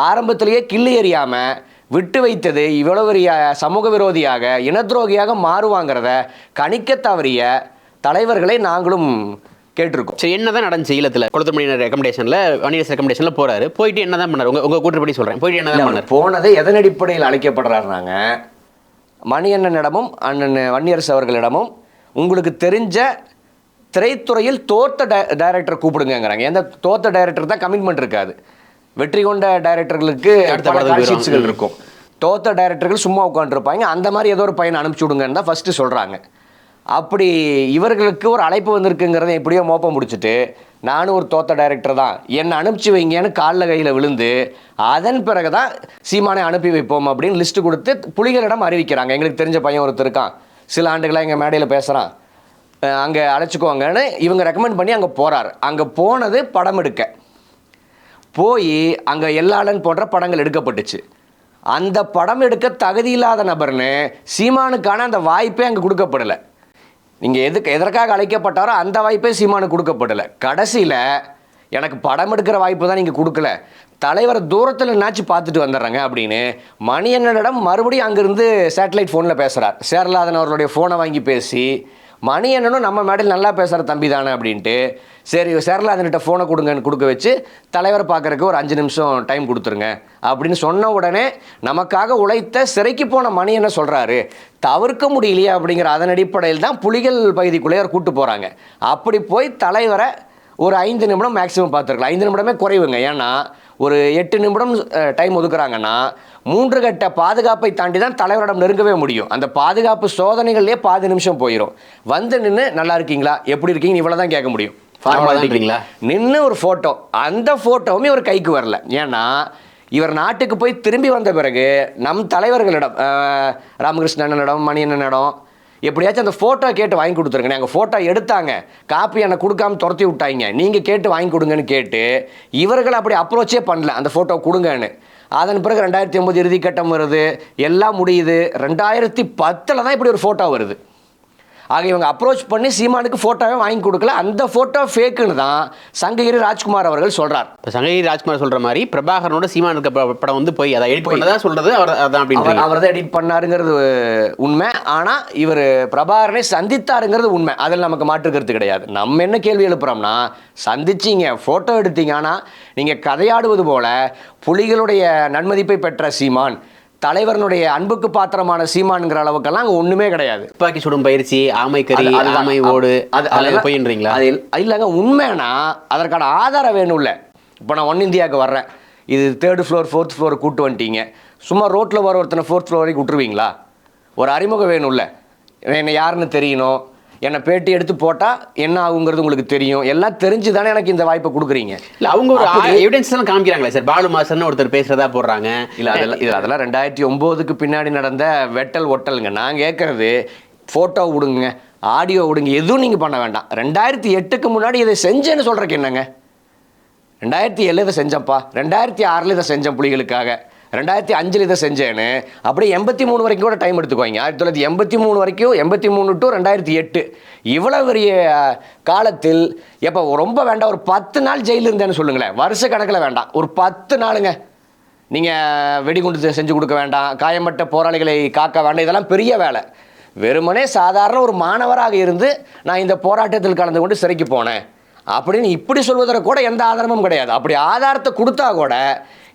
ஆரம்பத்திலேயே கிள்ளி எறியாமல் விட்டு வைத்தது இவ்வளவு பெரிய சமூக விரோதியாக இனத்துரோகியாக மாறுவாங்கிறத கணிக்க தவறிய தலைவர்களை நாங்களும் கேட்டிருக்கோம். சரி, என்னதான் நடந்துச்சு ஈழத்தில்? குளத்தூர் ரெக்கமெண்டேஷனில் போறாரு. போயிட்டு என்னதான் பண்ணார்? உங்க கூற்றுப்படி சொல்றேன், போயிட்டு என்னதான் பண்ணார்? போனதை எதன் அடிப்படையில் அழைக்கப்படுறாருனாங்க, மணியண்ணனிடமும் அண்ணன் வன்னியரசு அவர்களிடமும் உங்களுக்கு தெரிஞ்ச திரைத்துறையில் தோத்த டைரக்டர் கூப்பிடுங்கிறாங்க. எந்த தோத்த டைரக்டர் தான் கமிட்மெண்ட் இருக்காது. வெற்றி கொண்ட டைரக்டர்களுக்கு கால்ஷீட்ஸ்கள் இருக்கும். தோத்த டைரக்டர்கள் சும்மா உட்காந்துருப்பாங்க. அந்த மாதிரி ஏதோ ஒரு பையனை அனுப்பிச்சி விடுங்கன்னு தான் ஃபஸ்ட்டு சொல்கிறாங்க. அப்படி இவர்களுக்கு ஒரு அழைப்பு வந்திருக்குங்கிறத எப்படியோ மோப்பம் முடிச்சுட்டு நானும் ஒரு தோத்த டைரக்டர் தான், என்னை அனுப்பிச்சி வைங்கன்னு காலில் கையில் விழுந்து அதன் பிறகு தான் சீமானை அனுப்பி வைப்போம் அப்படின்னு லிஸ்ட்டு கொடுத்து புலிகளிடம் அறிவிக்கிறாங்க. எங்களுக்கு தெரிஞ்ச பையன் ஒருத்தர் இருக்கான், சில ஆண்டுகளாக எங்கள் மேடையில் பேசுகிறான், அங்கே அழைச்சிக்குவாங்கன்னு இவங்க ரெக்கமெண்ட் பண்ணி அங்கே போகிறார். அங்கே போனது படம் எடுக்க போய் அங்கே எல்லாளன் போன்ற படங்கள் எடுக்கப்பட்டுச்சு. அந்த படம் எடுக்க தகுதி இல்லாத நபர்னு சீமானுக்கான அந்த வாய்ப்பே அங்கே கொடுக்கப்படலை. நீங்கள் எதற்காக அழைக்கப்பட்டாரோ அந்த வாய்ப்பே சீமானுக்கு கொடுக்கப்படலை. கடைசியில் எனக்கு படம் எடுக்கிற வாய்ப்பு தான் நீங்கள் கொடுக்கல, தலைவரை தூரத்தில் என்னாச்சு பார்த்துட்டு வந்துடுறாங்க அப்படின்னு மணியண்ணனிடம் மறுபடியும் அங்கேருந்து சேட்டலைட் ஃபோனில் பேசுகிறார். சேரலாதன் அவர்களுடைய ஃபோனை வாங்கி பேசி மணியண்ணனும் நம்ம மேடையில் நல்லா பேசுகிற தம்பி தானே அப்படின்ட்டு சரி சேரலாதன்கிட்ட ஃபோனை கொடுக்க வச்சு தலைவரை பார்க்குறக்கு ஒரு 5 நிமிஷம் டைம் கொடுத்துருங்க அப்படின்னு சொன்ன உடனே நமக்காக உழைத்த சிறைக்கு போன மணி என்ன சொல்கிறாரு, தவிர்க்க முடியலையா அப்படிங்கிற அதன் அடிப்படையில் தான் புலிகள் பகுதிக்குள்ளே கூட்டு போகிறாங்க. அப்படி போய் தலைவரை ஒரு 5 நிமிடம் மேக்ஸிமம் பார்த்துருக்கலாம். 5 நிமிடமே குறைவுங்க. ஏன்னா ஒரு 8 நிமிடம் டைம் ஒதுக்குறாங்கன்னா 3 கட்ட பாதுகாப்பை தாண்டி தான் தலைவரிடம் நெருங்கவே முடியும். அந்த பாதுகாப்பு சோதனைகள்லேயே 10 நிமிஷம் போயிடும். வந்து நின்று நல்லா இருக்கீங்களா, எப்படி இருக்கீங்கன்னு இவ்வளோ தான் கேட்க முடியும். நின்று ஒரு ஃபோட்டோ, அந்த ஃபோட்டோவுமே இவர் கைக்கு வரல. ஏன்னா இவர் நாட்டுக்கு போய் திரும்பி வந்த பிறகு நம் தலைவர்களிடம் ராமகிருஷ்ணனிடம் மணியண்ணனிடம் எப்படியாச்சும் அந்த ஃபோட்டோ கேட்டு வாங்கி கொடுத்துருங்க. நாங்கள் ஃபோட்டோ எடுத்தாங்க, காப்பி எனக்கு கொடுக்காம துரத்தி விட்டாங்க, நீங்கள் கேட்டு வாங்கி கொடுங்கன்னு கேட்டு இவர்கள் அப்படி அப்ரோச்சே பண்ணல அந்த ஃபோட்டோ கொடுங்கன்னு. அதன் பிறகு 2009 இறுதிக்கட்டம் வருது, எல்லாம் முடியுது. 2010 தான் இப்படி ஒரு ஃபோட்டோ வருது. ஆக இவங்க அப்ரோச் பண்ணி சீமானுக்கு ஃபோட்டோவே வாங்கி கொடுக்கல. அந்த ஃபோட்டோ ஃபேக்குன்னு தான் சங்ககிரி ராஜ்குமார் அவர்கள் சொல்கிறார். இப்போ சங்ககிரி ராஜ்குமார் சொல்கிற மாதிரி பிரபாகரனோட சீமான் இருக்க படம் வந்து போய் அதை எடிட் பண்ணதா சொல்கிறது அவர் தான் எடிட் பண்ணாருங்கிறது உண்மை. ஆனால் இவர் பிரபாகரனை சந்தித்தாருங்கிறது உண்மை. அதில் நமக்கு மாற்றுக்கிறது கிடையாது. நம்ம என்ன கேள்வி எழுப்புறோம்னா, சந்திச்சிங்க, ஃபோட்டோ எடுத்தீங்க, ஆனால் நீங்கள் கதையாடுவது போல புலிகளுடைய நன்மதிப்பை பெற்ற சீமான், தலைவரனுடைய அன்புக்கு பாத்திரமான சீமான்ங்கிற அளவுக்கெல்லாம் அங்கே ஒன்றுமே கிடையாது. துப்பாக்கி சுடும் பயிற்சி, ஆமை கறி, ஆமை ஓடு, அது போயின்றீங்களா? அது இல்லைங்க. உண்மைனா அதற்கான ஆதாரம் வேணும்ல. இப்போ நான் ஒன் இந்தியாவுக்கு வர்றேன், இது 3rd ஃப்ளோர் 4th ஃப்ளோர் கூட்டு வந்துட்டீங்க, சும்மா ரோட்டில் வர ஒருத்தனை 4th ஃப்ளோர் வரைக்கும் விட்டுருவீங்களா? ஒரு அறிமுகம் வேணும்ல, என்னை யாருன்னு தெரியணும், என்னை பேட்டி எடுத்து போட்டால் என்ன ஆகுங்கிறது உங்களுக்கு தெரியும். எல்லாம் தெரிஞ்சு தானே எனக்கு இந்த வாய்ப்பை கொடுக்குறீங்க. இல்லை, அவங்க ஒரு எவிடன்ஸ் எல்லாம் காமிக்கிறாங்களே சார். பாலு மாஸ்டர்னு ஒருத்தர் பேசுகிறதா போடுறாங்க. இல்லை அதெல்லாம் 2009க்கு பின்னாடி நடந்த வெட்டல் ஒட்டலுங்க. நான் கேட்குறது ஃபோட்டோ விடுங்க, ஆடியோ விடுங்க, எதுவும் நீங்கள் பண்ண வேண்டாம். 2008க்கு முன்னாடி இதை செஞ்சேன்னு சொல்கிறக்கு என்னங்க? 2007 இதை செஞ்சப்பா, 2006 இதை செஞ்சேன் புலிகளுக்காக, 2005 இதை செஞ்சேன்னு அப்படியே 83 வரைக்கும் கூட டைம் எடுத்துக்குவாங்க. 1983 வரைக்கும், 83 to 2008 இவ்வளோ பெரிய காலத்தில் எப்போ ரொம்ப வேண்டாம், ஒரு 10 நாள் ஜெயிலில் இருந்தேன்னு சொல்லுங்களேன். வருஷ கணக்கில் வேண்டாம், ஒரு 10 நாளுங்க. நீங்கள் வெடிகுண்டு செஞ்சு கொடுக்க வேண்டாம், காயம்பட்ட போராளிகளை காக்க வேண்டாம், இதெல்லாம் பெரிய வேலை. வெறுமனே சாதாரண ஒரு மாணவராக இருந்து நான் இந்த போராட்டத்தில் கலந்து கொண்டு சிறைக்கு போனேன் அப்படின்னு இப்படி சொல்வதற்கு கூட எந்த ஆதாரமும் கிடையாது. அப்படி ஆதாரத்தை கொடுத்தா கூட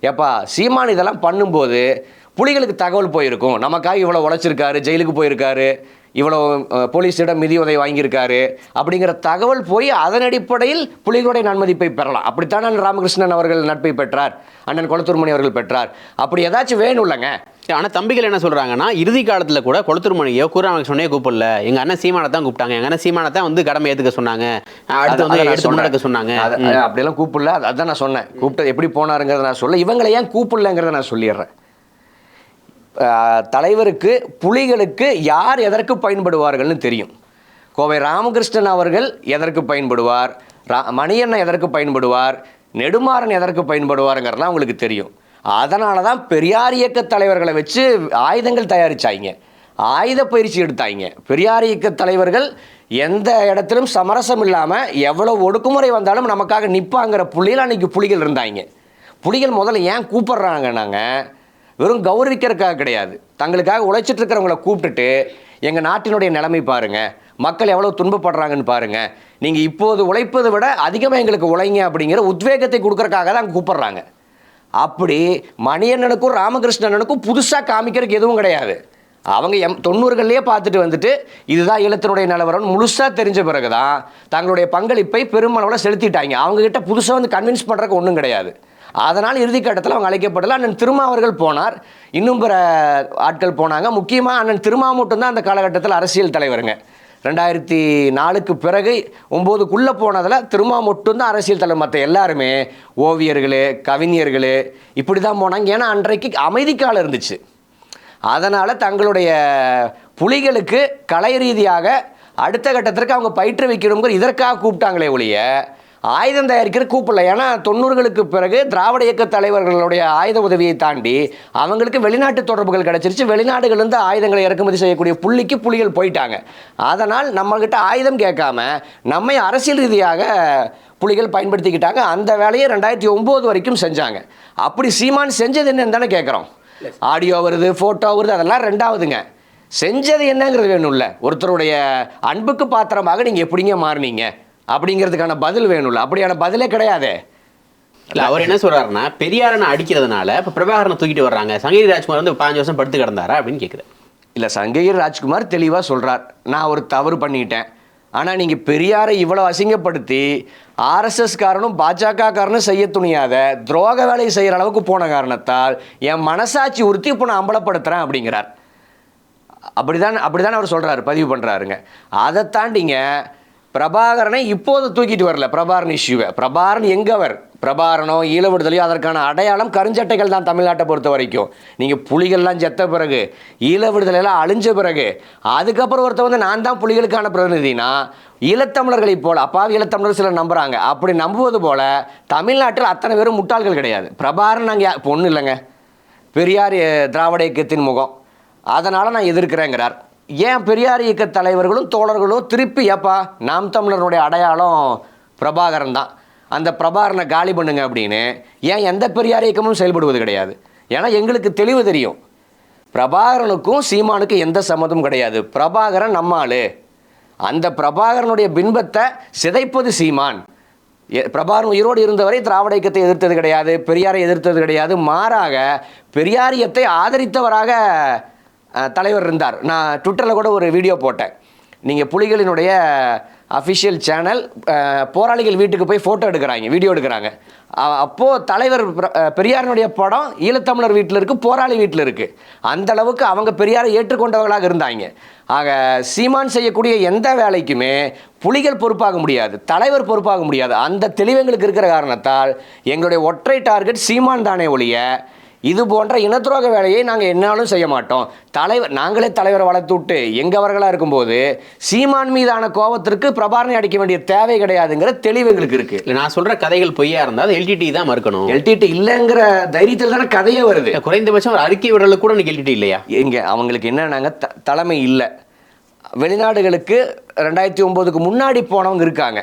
எப்பா சீமான் இதெல்லாம் பண்ணும்போது புலிகளுக்கு தகவல் போயிருக்கும், நமக்காக இவ்வளோ உழைச்சிருக்காரு, ஜெயிலுக்கு போயிருக்காரு, இவ்வளோ போலீஸிடம் நிதி உதவி வாங்கியிருக்காரு அப்படிங்கிற தகவல் போய் அதன் அடிப்படையில் புலிகளுடைய நன்மதிப்பை பெறலாம். அப்படித்தான் அண்ணன் ராமகிருஷ்ணன் அவர்கள் நட்பை பெற்றார், அண்ணன் கொளத்தூர்மணி அவர்கள் பெற்றார். அப்படி ஏதாச்சும் வேணும் இல்லைங்க. ஆனால் தம்பிகள் என்ன சொல்கிறாங்கன்னா, இறுதி காலத்தில் கூட கொளத்தூர்மணியோ கூறாமகிருஷ்ணனையோ கூப்பிடல, எங்கள் அண்ணன் சீமானை தான் கூப்பிட்டாங்க, எங்கள் அண்ணன் சீமானை தான் வந்து கடமை ஏற்றுக்க சொன்னாங்க, அடுத்து வந்து எடுத்து முன்னெடுக்க சொன்னாங்க. அப்படியெல்லாம் கூப்பிடல. அதான் நான் சொன்னேன், கூப்பிட்டு எப்படி போனாருங்கிறத நான் சொல்ல, இவங்களை ஏன் கூப்பிடலங்கிறத நான் சொல்லிடுறேன். தலைவருக்கு புலிகளுக்கு யார் எதற்கு பயன்படுவார்கள்னு தெரியும். கோவை ராமகிருஷ்ணன் அவர்கள் எதற்கு பயன்படுவார், மணியண்ணன் எதற்கு பயன்படுவார், நெடுமாறன் எதற்கு பயன்படுவாருங்கிறதுலாம் அவங்களுக்கு தெரியும். அதனால தான் பெரியார் இயக்க தலைவர்களை வச்சு ஆயுதங்கள் தயாரித்தாங்க, ஆயுத பயிற்சி எடுத்தாங்க. பெரியார் இயக்க தலைவர்கள் எந்த இடத்திலும் சமரசம் இல்லாமல் எவ்வளோ ஒடுக்குமுறை வந்தாலும் நமக்காக நிற்பாங்கிற புள்ளியில் அன்றைக்கி புலிகள் இருந்தாங்க. புலிகள் முதல்ல ஏன் கூப்பிட்றாங்க, நாங்கள் வெறும் கௌரவிக்கிறதுக்காக கிடையாது, தங்களுக்காக உழைச்சிட்டு இருக்கிறவங்கள கூப்பிட்டுட்டு எங்கள் நாட்டினுடைய நிலைமை பாருங்கள், மக்கள் எவ்வளோ துன்பப்படுறாங்கன்னு பாருங்கள், நீங்கள் இப்போது உழைப்பதை விட அதிகமாக எங்களுக்கு உழைங்க அப்படிங்கிற உத்வேகத்தை கொடுக்குறக்காக தான் கூப்பிட்றாங்க. அப்படி மணியண்ணனுக்கும் ராமகிருஷ்ணனுக்கும் புதுசாக காமிக்கிறதுக்கு எதுவும் கிடையாது. அவங்க 90களிலே பார்த்துட்டு வந்துட்டு இதுதான் ஈழத்தினுடைய நிலவரம் முழுசாக தெரிஞ்ச பிறகு தான் தங்களுடைய பங்களிப்பை பெருமளவில் செலுத்திட்டாங்க. அவங்ககிட்ட புதுசாக வந்து கன்வின்ஸ் பண்ணுறதுக்கு ஒன்றும் கிடையாது. அதனால் இறுதிக்கட்டத்தில் அவங்க அழைக்கப்படலை. அண்ணன் திருமாவர்கள் போனார், இன்னும் பிற ஆட்கள் போனாங்க. முக்கியமாக அண்ணன் திருமா மட்டும்தான் அந்த காலகட்டத்தில் அரசியல் தலைவருங்க. 2004க்கு பிறகு 9க்குள்ளே போனதில் திருமா மட்டும்தான் அரசியல் தலைவர். மற்ற எல்லாருமே ஓவியர்கள், கவிஞர்கள் இப்படி தான் போனாங்க. ஏன்னா அன்றைக்கு அமைதிக்காலம் இருந்துச்சு. அதனால் தங்களுடைய புலிகளுக்கு கலை ரீதியாக அடுத்த கட்டத்திற்கு அவங்க பயிற்றுவிக்கணுங்கிற இதற்காக கூப்பிட்டாங்களே ஒழிய ஆயுதம் தயாரிக்கிற கூப்பிடல. ஏன்னா 90களுக்கு பிறகு திராவிட இயக்க தலைவர்களுடைய ஆயுத உதவியை தாண்டி அவங்களுக்கு வெளிநாட்டு தொடர்புகள் கிடைச்சிருச்சு. வெளிநாடுகளிலிருந்து ஆயுதங்களை இறக்குமதி செய்யக்கூடிய புலிகள் போயிட்டாங்க. அதனால் நம்மகிட்ட ஆயுதம் கேட்காம நம்மை அரசியல் ரீதியாக புலிகள் பயன்படுத்திக்கிட்டாங்க. அந்த வேலையை 2009 வரைக்கும் செஞ்சாங்க. அப்படி சீமான் செஞ்சது என்னன்னு தானே கேட்குறோம். ஆடியோ வருது, ஃபோட்டோ வருது, அதெல்லாம் ரெண்டாவதுங்க. செஞ்சது என்னங்கிறது வேணும்ல. ஒருத்தருடைய அன்புக்கு பாத்திரமாக நீங்கள் எப்படிங்க மாறினீங்க அப்படிங்கிறதுக்கான பதில் வேணும்ல. அப்படியான பதிலே கிடையாது. இல்லை, அவர் என்ன சொல்கிறாருன்னா, பெரியாரனை அடிக்கிறதுனால இப்போ பிரபாகரனை தூக்கிட்டு வர்றாங்க, சங்ககிரி ராஜ்குமார் வந்து 15 வருஷம் படுத்து கிடந்தாரா அப்படின்னு கேட்குறேன். இல்லை, சங்ககிரி ராஜ்குமார் தெளிவாக சொல்கிறார், நான் ஒரு தவறு பண்ணிட்டேன். ஆனால் நீங்கள் பெரியாரை இவ்வளோ அசிங்கப்படுத்தி ஆர்எஸ்எஸ்காரனும் பாஜகக்காரனும் செய்ய துணியாத துரோக வேலையை செய்கிற அளவுக்கு போன காரணத்தால் என் மனசாட்சி உறுத்தி இப்போ நான் அம்பலப்படுத்துகிறேன் அப்படிங்கிறார். அப்படிதான் அவர் சொல்கிறாரு, பதிவு பண்ணுறாருங்க. அதை தாண்டிங்க பிரபாகரனை இப்போது தூக்கிட்டு வரல. பிரபாகரன் இஷ்யூவை, பிரபாகரன் எங்கவர், பிரபாகரனோ ஈழ விடுதலையோ அதற்கான அடையாளம் கருஞ்சட்டைகள் தான் தமிழ்நாட்டை பொறுத்த வரைக்கும். நீங்கள் புலிகள்லாம் செத்த பிறகு, ஈழ விடுதலையெல்லாம் அழிஞ்ச பிறகு, அதுக்கப்புறம் ஒருத்தர் வந்து நான் தான் புலிகளுக்கான பிரதிநிதினா ஈழத்தமிழர்களைப் போல், அப்பாவி ஈழத்தமிழர் சிலர் நம்புகிறாங்க. அப்படி நம்புவது போல் தமிழ்நாட்டில் அத்தனை பேரும் முட்டாள்கள் கிடையாது. பிரபாகரன் நாங்கள் பொண்ணு இல்லைங்க, பெரியார் திராவிட இயக்கத்தின் முகம், அதனால் நான் எதிர்க்கிறேங்கிறார். ஏன் பெரியார் இயக்க தலைவர்களும் தோழர்களும் திருப்பி ஏப்பா நாம் தமிழருடைய அடையாளம் பிரபாகரன் தான், அந்த பிரபாகரனை காலி பண்ணுங்க அப்படின்னு ஏன் எந்த பெரியார் இயக்கமும் செயல்படுவது கிடையாது? ஏன்னா எங்களுக்கு தெளிவு தெரியும், பிரபாகரனுக்கும் சீமானுக்கும் எந்த சம்மதமும் கிடையாது. பிரபாகரன் நம்மாள், அந்த பிரபாகரனுடைய பின்பத்தை சிதைப்பது சீமான். பிரபாகரன் உயிரோடு இருந்தவரை திராவிட இயக்கத்தை எதிர்த்தது கிடையாது, பெரியாரை எதிர்த்தது கிடையாது. மாறாக பெரியாரியத்தை ஆதரித்தவராக தலைவர் இருந்தார். நான் ட்விட்டரில் கூட ஒரு வீடியோ போட்டேன். நீங்கள் புலிகளினுடைய அஃபிஷியல் சேனல் போராளிகள் வீட்டுக்கு போய் ஃபோட்டோ எடுக்கிறாங்க, வீடியோ எடுக்கிறாங்க. அப்போது தலைவர் பெரியாரினுடைய படம் ஈழத்தமிழர் வீட்டில் இருக்குது, போராளி வீட்டில் இருக்குது. அந்த அளவுக்கு அவங்க பெரியாரை ஏற்றுக்கொண்டவர்களாக இருந்தாங்க. ஆக சீமான் செய்யக்கூடிய எந்த வேலைக்குமே புலிகள் பொறுப்பாக முடியாது, தலைவர் பொறுப்பாக முடியாது. அந்த தெளிவங்களுக்கு இருக்கிற காரணத்தால் எங்களுடைய ஒற்றை டார்கெட் சீமான் தானே ஒழிய இது போன்ற இனத்துரோக வேலையை நாங்கள் என்னாலும் செய்ய மாட்டோம். நாங்களே தலைவரை வளர்த்து விட்டு எங்கவர்களாக இருக்கும்போது சீமான் மீதான கோபத்திற்கு பிரபாகரனை அடிக்க வேண்டிய தேவை கிடையாதுங்கிற தெளிவு எங்களுக்கு இருக்கு. இல்லை, நான் சொல்கிற கதைகள் பொய்யா இருந்தால் எல்டிடி தான் மறுக்கணும். எல்டிடி இல்லைங்கிற தைரியத்தில் தானே கதையே வருது. குறைந்தபட்சம் ஒரு அறிக்கை விடலுக்கு கூட இன்னைக்கு எல்டிடி இல்லையா? எங்கே அவங்களுக்கு என்னன்னாங்க, தலைமை இல்லை. வெளிநாடுகளுக்கு 2009க்கு முன்னாடி போனவங்க இருக்காங்க.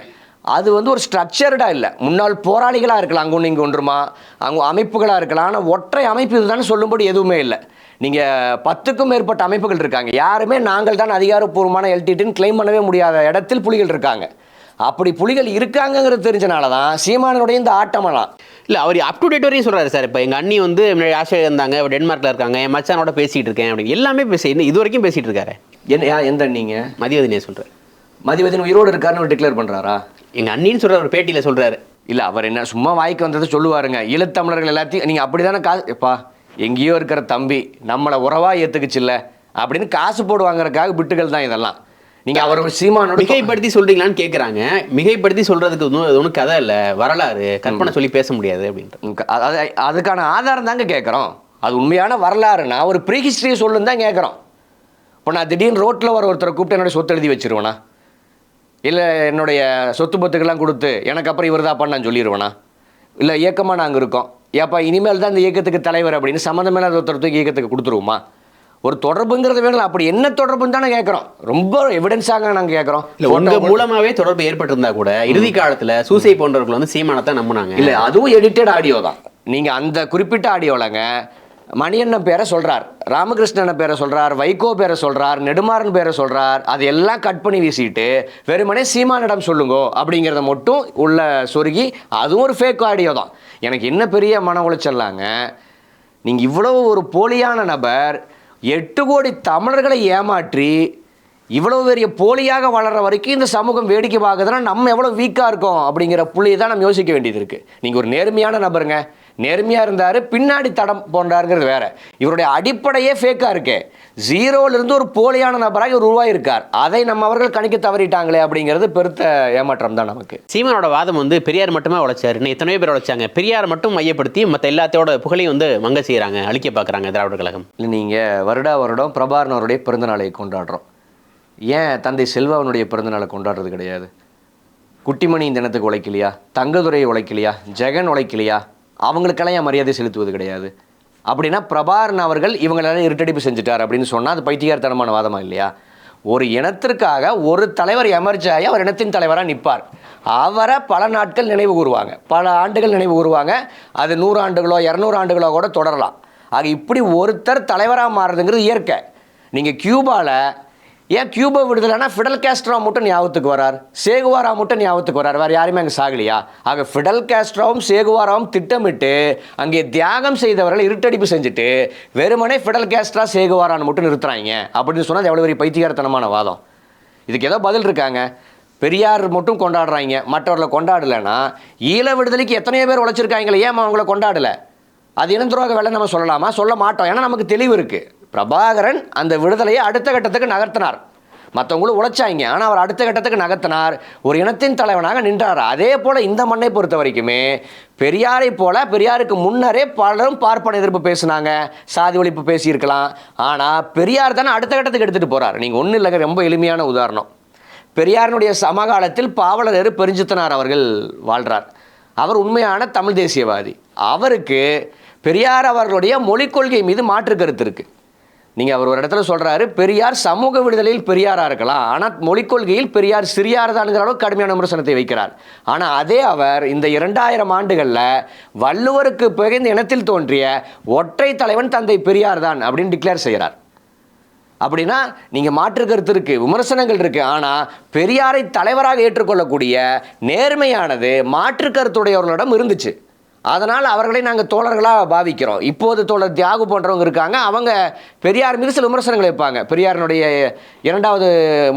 அது வந்து ஒரு ஸ்ட்ரக்சர்டாக இல்லை. முன்னாள் போராளிகளாக இருக்கலாம், அங்கே ஒன்று இங்கே ஒன்றுமா, அங்கே அமைப்புகளாக இருக்கலாம். ஆனால் ஒற்றை அமைப்பு இதுதானே சொல்லும்படி எதுவுமே இல்லை. நீங்கள் 10க்கும் மேற்பட்ட அமைப்புகள் இருக்காங்க. யாருமே நாங்கள் தான் அதிகாரப்பூர்வமான எல்டிடின்னு கிளைம் பண்ணவே முடியாத இடத்தில் புலிகள் இருக்காங்க. அப்படி புலிகள் இருக்காங்கிறது தெரிஞ்சனால தான் சீமானுடைய இந்த ஆட்டமெல்லாம். இல்லை, அவர் அப் டு டேட் வரையும் சொல்கிறாரு சார். இப்போ எங்கள் அண்ணி வந்து முன்னாடி ஆஸ்திரேலியா இருந்தாங்க, இப்போ டென்மார்க்கில் இருக்காங்க, என் மச்சானோட பேசிகிட்டு இருக்கேன் அப்படின்னு எல்லாமே இது வரைக்கும் பேசிகிட்டு இருக்காரு. எந்த அண்ணிங்க? மதிவதனியை சொல்கிறார். மதிவதன் உயிரோடு இருக்காருன்னு டிக்ளேர் பண்ணுறாரா? எங்கள் அண்ணின்னு சொல்கிற ஒரு பேட்டியில் சொல்கிறாரு. இல்லை, அவர் என்ன சும்மா வாய்க்கு வந்ததை சொல்லுவாருங்க. ஈழத்தமிழர்கள் எல்லாத்தையும் நீங்கள் அப்படி தானே எப்பா எங்கேயோ இருக்கிற தம்பி நம்மளை உறவாக ஏற்றுக்குச்சில்ல அப்படின்னு காசு போடுவாங்கிறதுக்காக பிட்டுகள் தான் இதெல்லாம். நீங்கள் அவர் சீமானோட மிகைப்படுத்தி சொல்கிறீங்களான்னு கேட்குறாங்க. மிகைப்படுத்தி சொல்கிறதுக்கு ஒன்றும் கதை இல்லை, வரலாறு கற்பனை சொல்லி பேச முடியாது அப்படின்ட்டு. அதுக்கான ஆதாரம் தாங்க கேட்குறோம். அது உண்மையான வரலாறுனா ஒரு ப்ரீ ஹிஸ்ட்ரியை சொல்லுன்னு தான் கேட்குறோம். இப்போ நான் திடீர்னு ரோட்டில் ஒருத்தரை கூப்பிட்டு என்னுடைய சொத்து எழுதி வச்சிருவேனா, இல்லை என்னுடைய சொத்து பத்துக்கெல்லாம் கொடுத்து எனக்கு அப்புறம் இவர் தான் பண்ணான்னு சொல்லிடுவேனா, இல்லை இயக்கமாக நாங்கள் இருக்கோம் ஏப்பா இனிமேல் தான் இந்த இயக்கத்துக்கு தலைவர் அப்படின்னு சம்மந்தமே ஒருத்தருக்கு இயக்கத்துக்கு கொடுத்துருவோமா? ஒரு தொடர்புங்கிறது வேணும். அப்படி என்ன தொடர்புன்னு தானே கேட்குறோம். ரொம்ப எவிடன்ஸாக நாங்கள் கேட்குறோம். இல்லை, உங்கள் மூலமாகவே தொடர்பு ஏற்பட்டிருந்தா கூட இறுதி காலத்தில் சூசை போன்றவர்கள் வந்து சீமானத்தை நம்பினாங்க. இல்லை, அதுவும் எடிட்டட் ஆடியோ தான். நீங்கள் அந்த குறிப்பிட்ட ஆடியோலங்க மணியண்ணன் பேரை சொல்கிறார், ராமகிருஷ்ணன் பேரை சொல்கிறார், வைகோ பேரை சொல்கிறார், நெடுமாறன் பேரை சொல்கிறார். அது எல்லாம் கட் பண்ணி வீசிட்டு வெறுமனே சீமானிடம் சொல்லுங்கோ அப்படிங்கிறத மட்டும் உள்ள சொருகி அதுவும் ஒரு ஃபேக் ஆடியோ தான். எனக்கு என்ன பெரிய மன உளைச்சல்லாங்க, நீங்கள் இவ்வளவு ஒரு போலியான நபர் 8 கோடி தமிழர்களை ஏமாற்றி இவ்வளோ பெரிய போலியாக வளர்கிற வரைக்கும் இந்த சமூகம் வேடிக்கை பார்க்குதுன்னா நம்ம எவ்வளோ வீக்காக இருக்கோம் அப்படிங்கிற புள்ளியை தான் நம்ம யோசிக்க வேண்டியது இருக்குது. நீங்கள் ஒரு நேர்மையான நபருங்க, நேர்மையாக இருந்தார், பின்னாடி தடம் போன்றாருங்கிறது வேற. இவருடைய அடிப்படையே ஃபேக்காக இருக்கே. ஜீரோவிலிருந்து ஒரு போலியான நபராக இவர் உருவாயிருக்கார். அதை நம்ம அவர்கள் கணிக்க தவறிட்டாங்களே அப்படிங்கிறது பெருத்த ஏமாற்றம் தான் நமக்கு. சீமானோட வாதம் வந்து பெரியார் மட்டுமே உழைச்சாரு, இன்னும் எத்தனையோ பேர் உழைச்சாங்க, பெரியார் மட்டும் மையப்படுத்தி மற்ற எல்லாத்தோட புகழையும் வந்து மங்க செய்கிறாங்க, அழிக்க பார்க்குறாங்க திராவிடர் கழகம். இல்லை, நீங்கள் வருடம் பிரபாகரன் அவருடைய பிறந்தநாளை கொண்டாடுறோம். ஏன் தந்தை செல்வாவனுடைய பிறந்தநாளை கொண்டாடுறது கிடையாது? குட்டிமணி இந்த தினத்துக்கு உழைக்கலையா? தங்கதுரை உழைக்கலையா? ஜெகன் உழைக்கலையா? அவங்களுக்கெல்லாம் ஏன் மரியாதை செலுத்துவது கிடையாது? அப்படின்னா பிரபாகரன் அவர்கள் இவங்களெல்லாம் இருட்டடிப்பு செஞ்சுட்டார் அப்படின்னு சொன்னால் அது பைத்தியகாரத்தனமான வாதமா இல்லையா? ஒரு இனத்திற்காக ஒரு தலைவர் எமர்ஜ் ஆகி அவர் இனத்தின் தலைவராக நிற்பார். அவரை பல நாட்கள் நினைவு கூறுவாங்க, பல ஆண்டுகள் நினைவு கூறுவாங்க. அது 100 ஆண்டுகளோ 200 ஆண்டுகளோ கூட தொடரலாம். ஆக இப்படி ஒருத்தர் தலைவராக மாறுறதுங்கிறது இயற்கை. நீங்கள் கியூபாவில் ஏன் கியூபா விடுதலைன்னா ஃபிடல் காஸ்ட்ரோ மட்டும் ஞாபகத்துக்கு வரார், சேகுவாரா மட்டும் ஞாபகத்துக்கு வரார், வேறு யாருமே அங்கே சாகலையா? ஆக ஃபிடல் காஸ்ட்ரோவும் சேகுவாராவும் திட்டமிட்டு அங்கே தியாகம் செய்தவர்கள் இருட்டடிப்பு செஞ்சுட்டு வெறுமனே ஃபிடல் காஸ்ட்ரா சேகுவாரான்னு மட்டும் நிறுத்துறாங்க அப்படின்னு சொன்னால் எவ்வளோ பெரிய பைத்தியகாரத்தனமான வாதம். இதுக்கு ஏதோ பதில் இருக்காங்க. பெரியார் மட்டும் கொண்டாடுறாங்க, மற்றவர்களை கொண்டாடலைன்னா ஈழ விடுதலைக்கு எத்தனையோ பேர் உழைச்சிருக்காங்களே, ஏன் அவங்கள கொண்டாடலை? அது இனந்துரோக வேலை நம்ம சொல்லலாமா? சொல்ல மாட்டோம். ஏன்னா நமக்கு தெளிவு இருக்குது. பிரபாகரன் அந்த விடுதலையை அடுத்த கட்டத்துக்கு நகர்த்தினார். மற்றவங்களும் உழைச்சாங்க, ஆனால் அவர் அடுத்த கட்டத்துக்கு நகர்த்தினார், ஒரு இனத்தின் தலைவனாக நின்றார். அதே போல் இந்த மண்ணை பொறுத்த வரைக்குமே பெரியாரை போல பெரியாருக்கு முன்னரே பலரும் பார்ப்பன எதிர்ப்பு பேசினாங்க, சாதி ஒழிப்பு பேசியிருக்கலாம். ஆனால் பெரியார் தானே அடுத்த கட்டத்துக்கு எடுத்துகிட்டு போகிறார். நீங்கள் ஒன்றும் இல்லைங்க, ரொம்ப எளிமையான உதாரணம். பெரியாரினுடைய சமகாலத்தில் பாவலர் பெருஞ்சித்தனார் அவர்கள் வாழ்கிறார். அவர் உண்மையான தமிழ் தேசியவாதி. அவருக்கு பெரியார் அவர்களுடைய மொழிக் கொள்கை மீது மாற்று கருத்து இருக்குது. நீங்கள் அவர் ஒரு இடத்துல சொல்கிறாரு, பெரியார் சமூக விடுதலையில் பெரியாராக இருக்கலாம், ஆனால் மொழிக் கொள்கையில் பெரியார் சிறியார் தான்ங்கிற அளவுக்கு கடுமையான விமர்சனத்தை வைக்கிறார். ஆனால் அதே அவர் இந்த 2000 ஆண்டுகளில் வள்ளுவருக்கு பிறகு இந்த இனத்தில் தோன்றிய ஒற்றை தலைவன் தந்தை பெரியார் தான் அப்படின்னு டிக்ளேர் செய்கிறார். அப்படின்னா நீங்கள் மாற்று கருத்து இருக்குது, விமர்சனங்கள் இருக்குது, ஆனால் பெரியாரை தலைவராக ஏற்றுக்கொள்ளக்கூடிய நேர்மையானது மாற்று கருத்துடையவர்களிடம் இருந்துச்சு. அதனால் அவர்களை நாங்கள் தோழர்களாக பாவிக்கிறோம். இப்போது தோழர் தியாகு போன்றவங்க இருக்காங்க, அவங்க பெரியார் மீது சில விமர்சனங்கள் வைப்பாங்க. பெரியாரினுடைய 2வது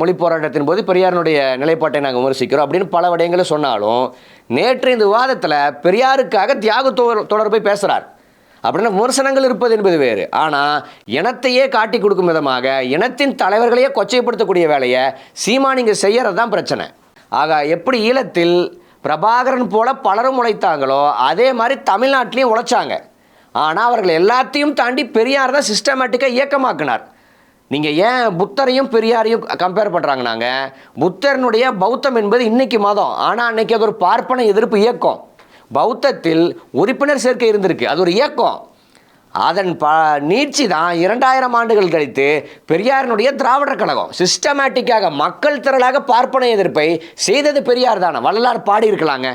மொழி போராட்டத்தின் போது பெரியாரினுடைய நிலைப்பாட்டை நாங்கள் விமர்சிக்கிறோம் அப்படின்னு பல விடயங்களை சொன்னாலும், நேற்று இந்த விவாதத்தில் பெரியாருக்காக தியாகு தோழர் போய் பேசுகிறார். அப்படின்னா விமர்சனங்கள் இருப்பது என்பது வேறு. ஆனால் இனத்தையே காட்டி கொடுக்கும் விதமாக இனத்தின் தலைவர்களையே கொச்சைப்படுத்தக்கூடிய வேலையை சீமான் இங்கே செய்கிறது தான் பிரச்சனை. ஆக எப்படி ஈழத்தில் பிரபாகரன் போல பலரும் உழைத்தாங்களோ அதே மாதிரி தமிழ்நாட்டிலையும் உழைச்சாங்க. ஆனால் அவர்கள் எல்லாத்தையும் தாண்டி பெரியார் தான் சிஸ்டமேட்டிக்காக இயக்கமாக்கினார். நீங்கள் ஏன் புத்தரையும் பெரியாரையும் கம்பேர் பண்ணுறாங்கன்னாங்க, புத்தரனுடைய பௌத்தம் என்பது இன்னைக்கு மதம், ஆனால் அன்னைக்கு அது ஒரு பார்ப்பன எதிர்ப்பு இயக்கம். பௌத்தத்தில் உறுப்பினர் சேர்க்கை இருந்திருக்கு, அது ஒரு இயக்கம். அதன் நீட்சி தான் 2000 ஆண்டுகள் கழித்து பெரியாரினுடைய திராவிடர் கழகம். சிஸ்டமேட்டிக்காக மக்கள் திரளாக பார்ப்பன எதிர்ப்பை செய்தது பெரியார் தானே. வள்ளலார் பாடி இருக்கலாங்க,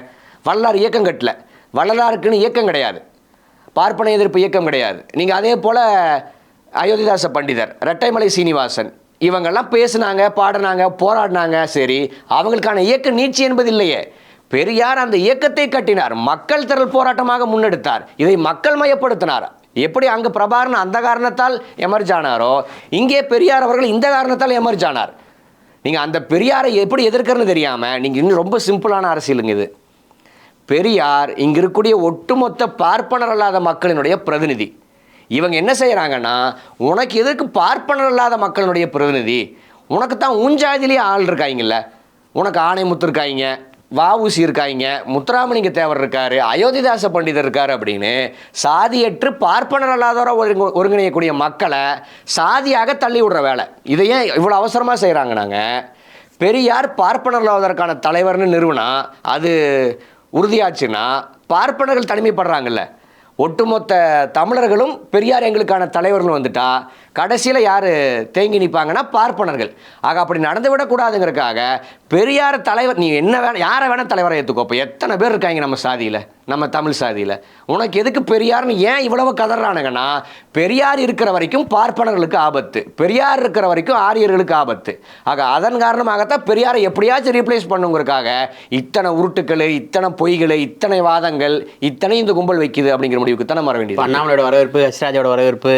வள்ளலார் இயக்கம் கட்டல, வள்ளலாருக்குன்னு இயக்கம் கிடையாது, பார்ப்பன எதிர்ப்பு இயக்கம் கிடையாது. நீங்கள் அதே போல் அயோத்திதாச பண்டிதர், ரெட்டைமலை சீனிவாசன், இவங்கெல்லாம் பேசுனாங்க, பாடினாங்க, போராடினாங்க. சரி, அவங்களுக்கான இயக்க நீட்சி என்பது இல்லையே. பெரியார் அந்த இயக்கத்தை கட்டினார், மக்கள் திரள் போராட்டமாக முன்னெடுத்தார், இதை மக்கள் மயப்படுத்தினார். எப்படி அங்கு பிரபாகரன் அந்த காரணத்தால் எமர்ஜ் ஆனாரோ, இங்கே பெரியார் அவர்கள் இந்த காரணத்தால் எமர்ஜ் ஆனார். நீங்கள் அந்த பெரியாரை எப்படி எதிர்க்கிறன்னு தெரியாமல் நீங்கள் இன்னும் ரொம்ப சிம்பிளான அரசியலுங்க இது. பெரியார் இங்கே இருக்கக்கூடிய ஒட்டுமொத்த பார்ப்பனர் அல்லாத மக்களினுடைய பிரதிநிதி. இவங்க என்ன செய்கிறாங்கன்னா, உனக்கு எதற்கு பார்ப்பனர் அல்லாத மக்களினுடைய பிரதிநிதி, உனக்கு தான் ஊஞ்சாதிலேயே ஆள் இருக்காங்கல்ல, உனக்கு ஆணைமுத்து இருக்காங்க, வஉசி இருக்காங்க, முத்துராமலிங்க தேவர் இருக்காரு, அயோத்திதாச பண்டிதர் இருக்காரு அப்படின்னு சாதியற்று பார்ப்பனர் அல்லாதவரை ஒருங்கிணையக்கூடிய மக்களை சாதியாக தள்ளி விடுற வேலை. இதை ஏன் இவ்வளோ அவசரமாக செய்கிறாங்க? நாங்கள் பெரியார் பார்ப்பனர் அல்லாதவதற்கான தலைவர்னு நிறுவனா அது உறுதியாச்சுன்னா பார்ப்பனர்கள் தனிமைப்படுறாங்கல்ல, ஒட்டுமொத்த தமிழர்களும் பெரியார் எங்களுக்கான தலைவர்கள் வந்துட்டா கடைசியில் யார் தேங்கி நிற்பாங்கன்னா பார்ப்பனர்கள். ஆக அப்படி நடந்து விடக்கூடாதுங்கிறதுக்காக பெரியார் தலைவர், நீ என்ன வேணும், யாரை வேணால் தலைவரை ஏற்றுக்கோ. இப்போ எத்தனை பேர் இருக்காங்க நம்ம சாதியில், நம்ம தமிழ் சாதியில், உனக்கு எதுக்கு பெரியார்னு ஏன் இவ்வளவு கதறானுங்கன்னா, பெரியார் இருக்கிற வரைக்கும் பார்ப்பனர்களுக்கு ஆபத்து, பெரியார் இருக்கிற வரைக்கும் ஆரியர்களுக்கு ஆபத்து. ஆக அதன் காரணமாகத்தான் பெரியாரை எப்படியாச்சும் ரீப்ளேஸ் பண்ணுங்கிறதுக்காக இத்தனை உருட்டுக்கள், இத்தனை பொய்கள், இத்தனை வாதங்கள், இத்தனை இந்த கும்பல் வைக்குது அப்படிங்கிற முடிவுக்கு தானே வர வேண்டியது. அண்ணாமலையோட வரவேற்பு, ஹெச்ராஜோட வரவேற்பு,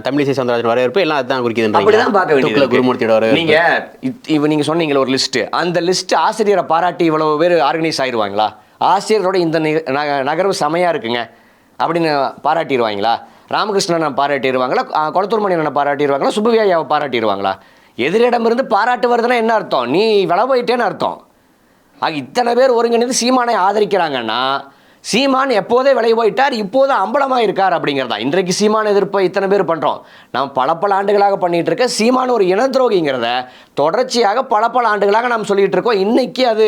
தமிழிசை சவுந்தரராஜன் வரவேற்பு எல்லாம் அதுதான் குறிக்குது. அப்படிதான் பார்க்க வேண்டியது. குருமூர்த்தியோட வரவேற்பு நீங்க சொன்னீங்க ஒரு லிஸ்ட், அந்த லிஸ்ட் ஆசிரியரை பாராட்டி இவ்வளவு பேர் ஆர்கனைஸ் ஆயிடுவாங்களா? ஆசிரியரோட இந்த நகர்வு செமையா இருக்குங்க அப்படின்னு பாராட்டிடுவாங்களா? ராமகிருஷ்ணனை பாராட்டிடுவாங்களா? கொளத்தூர் மணியனை பாராட்டிடுவாங்களா? சுப்புவியாவை பாராட்டிடுவாங்களா? எதிரிடமிருந்து பாராட்டு வருதுன்னா என்ன அர்த்தம்? நீ விளை போயிட்டேன்னு அர்த்தம். ஆக இத்தனை பேர் ஒருங்கிணைந்து சீமானை ஆதரிக்கிறாங்கன்னா சீமான் எப்போதே விலை போயிட்டார், இப்போது அம்பலமாக இருக்கார் அப்படிங்கிறதா. இன்றைக்கு சீமான் எதிர்ப்பை இத்தனை பேர் பண்ணுறோம். நாம் பல ஆண்டுகளாக பண்ணிகிட்டு இருக்க சீமான் ஒரு இன துரோகிங்கிறத தொடர்ச்சியாக பல ஆண்டுகளாக நாம் சொல்லிகிட்டு இருக்கோம். இன்னைக்கு அது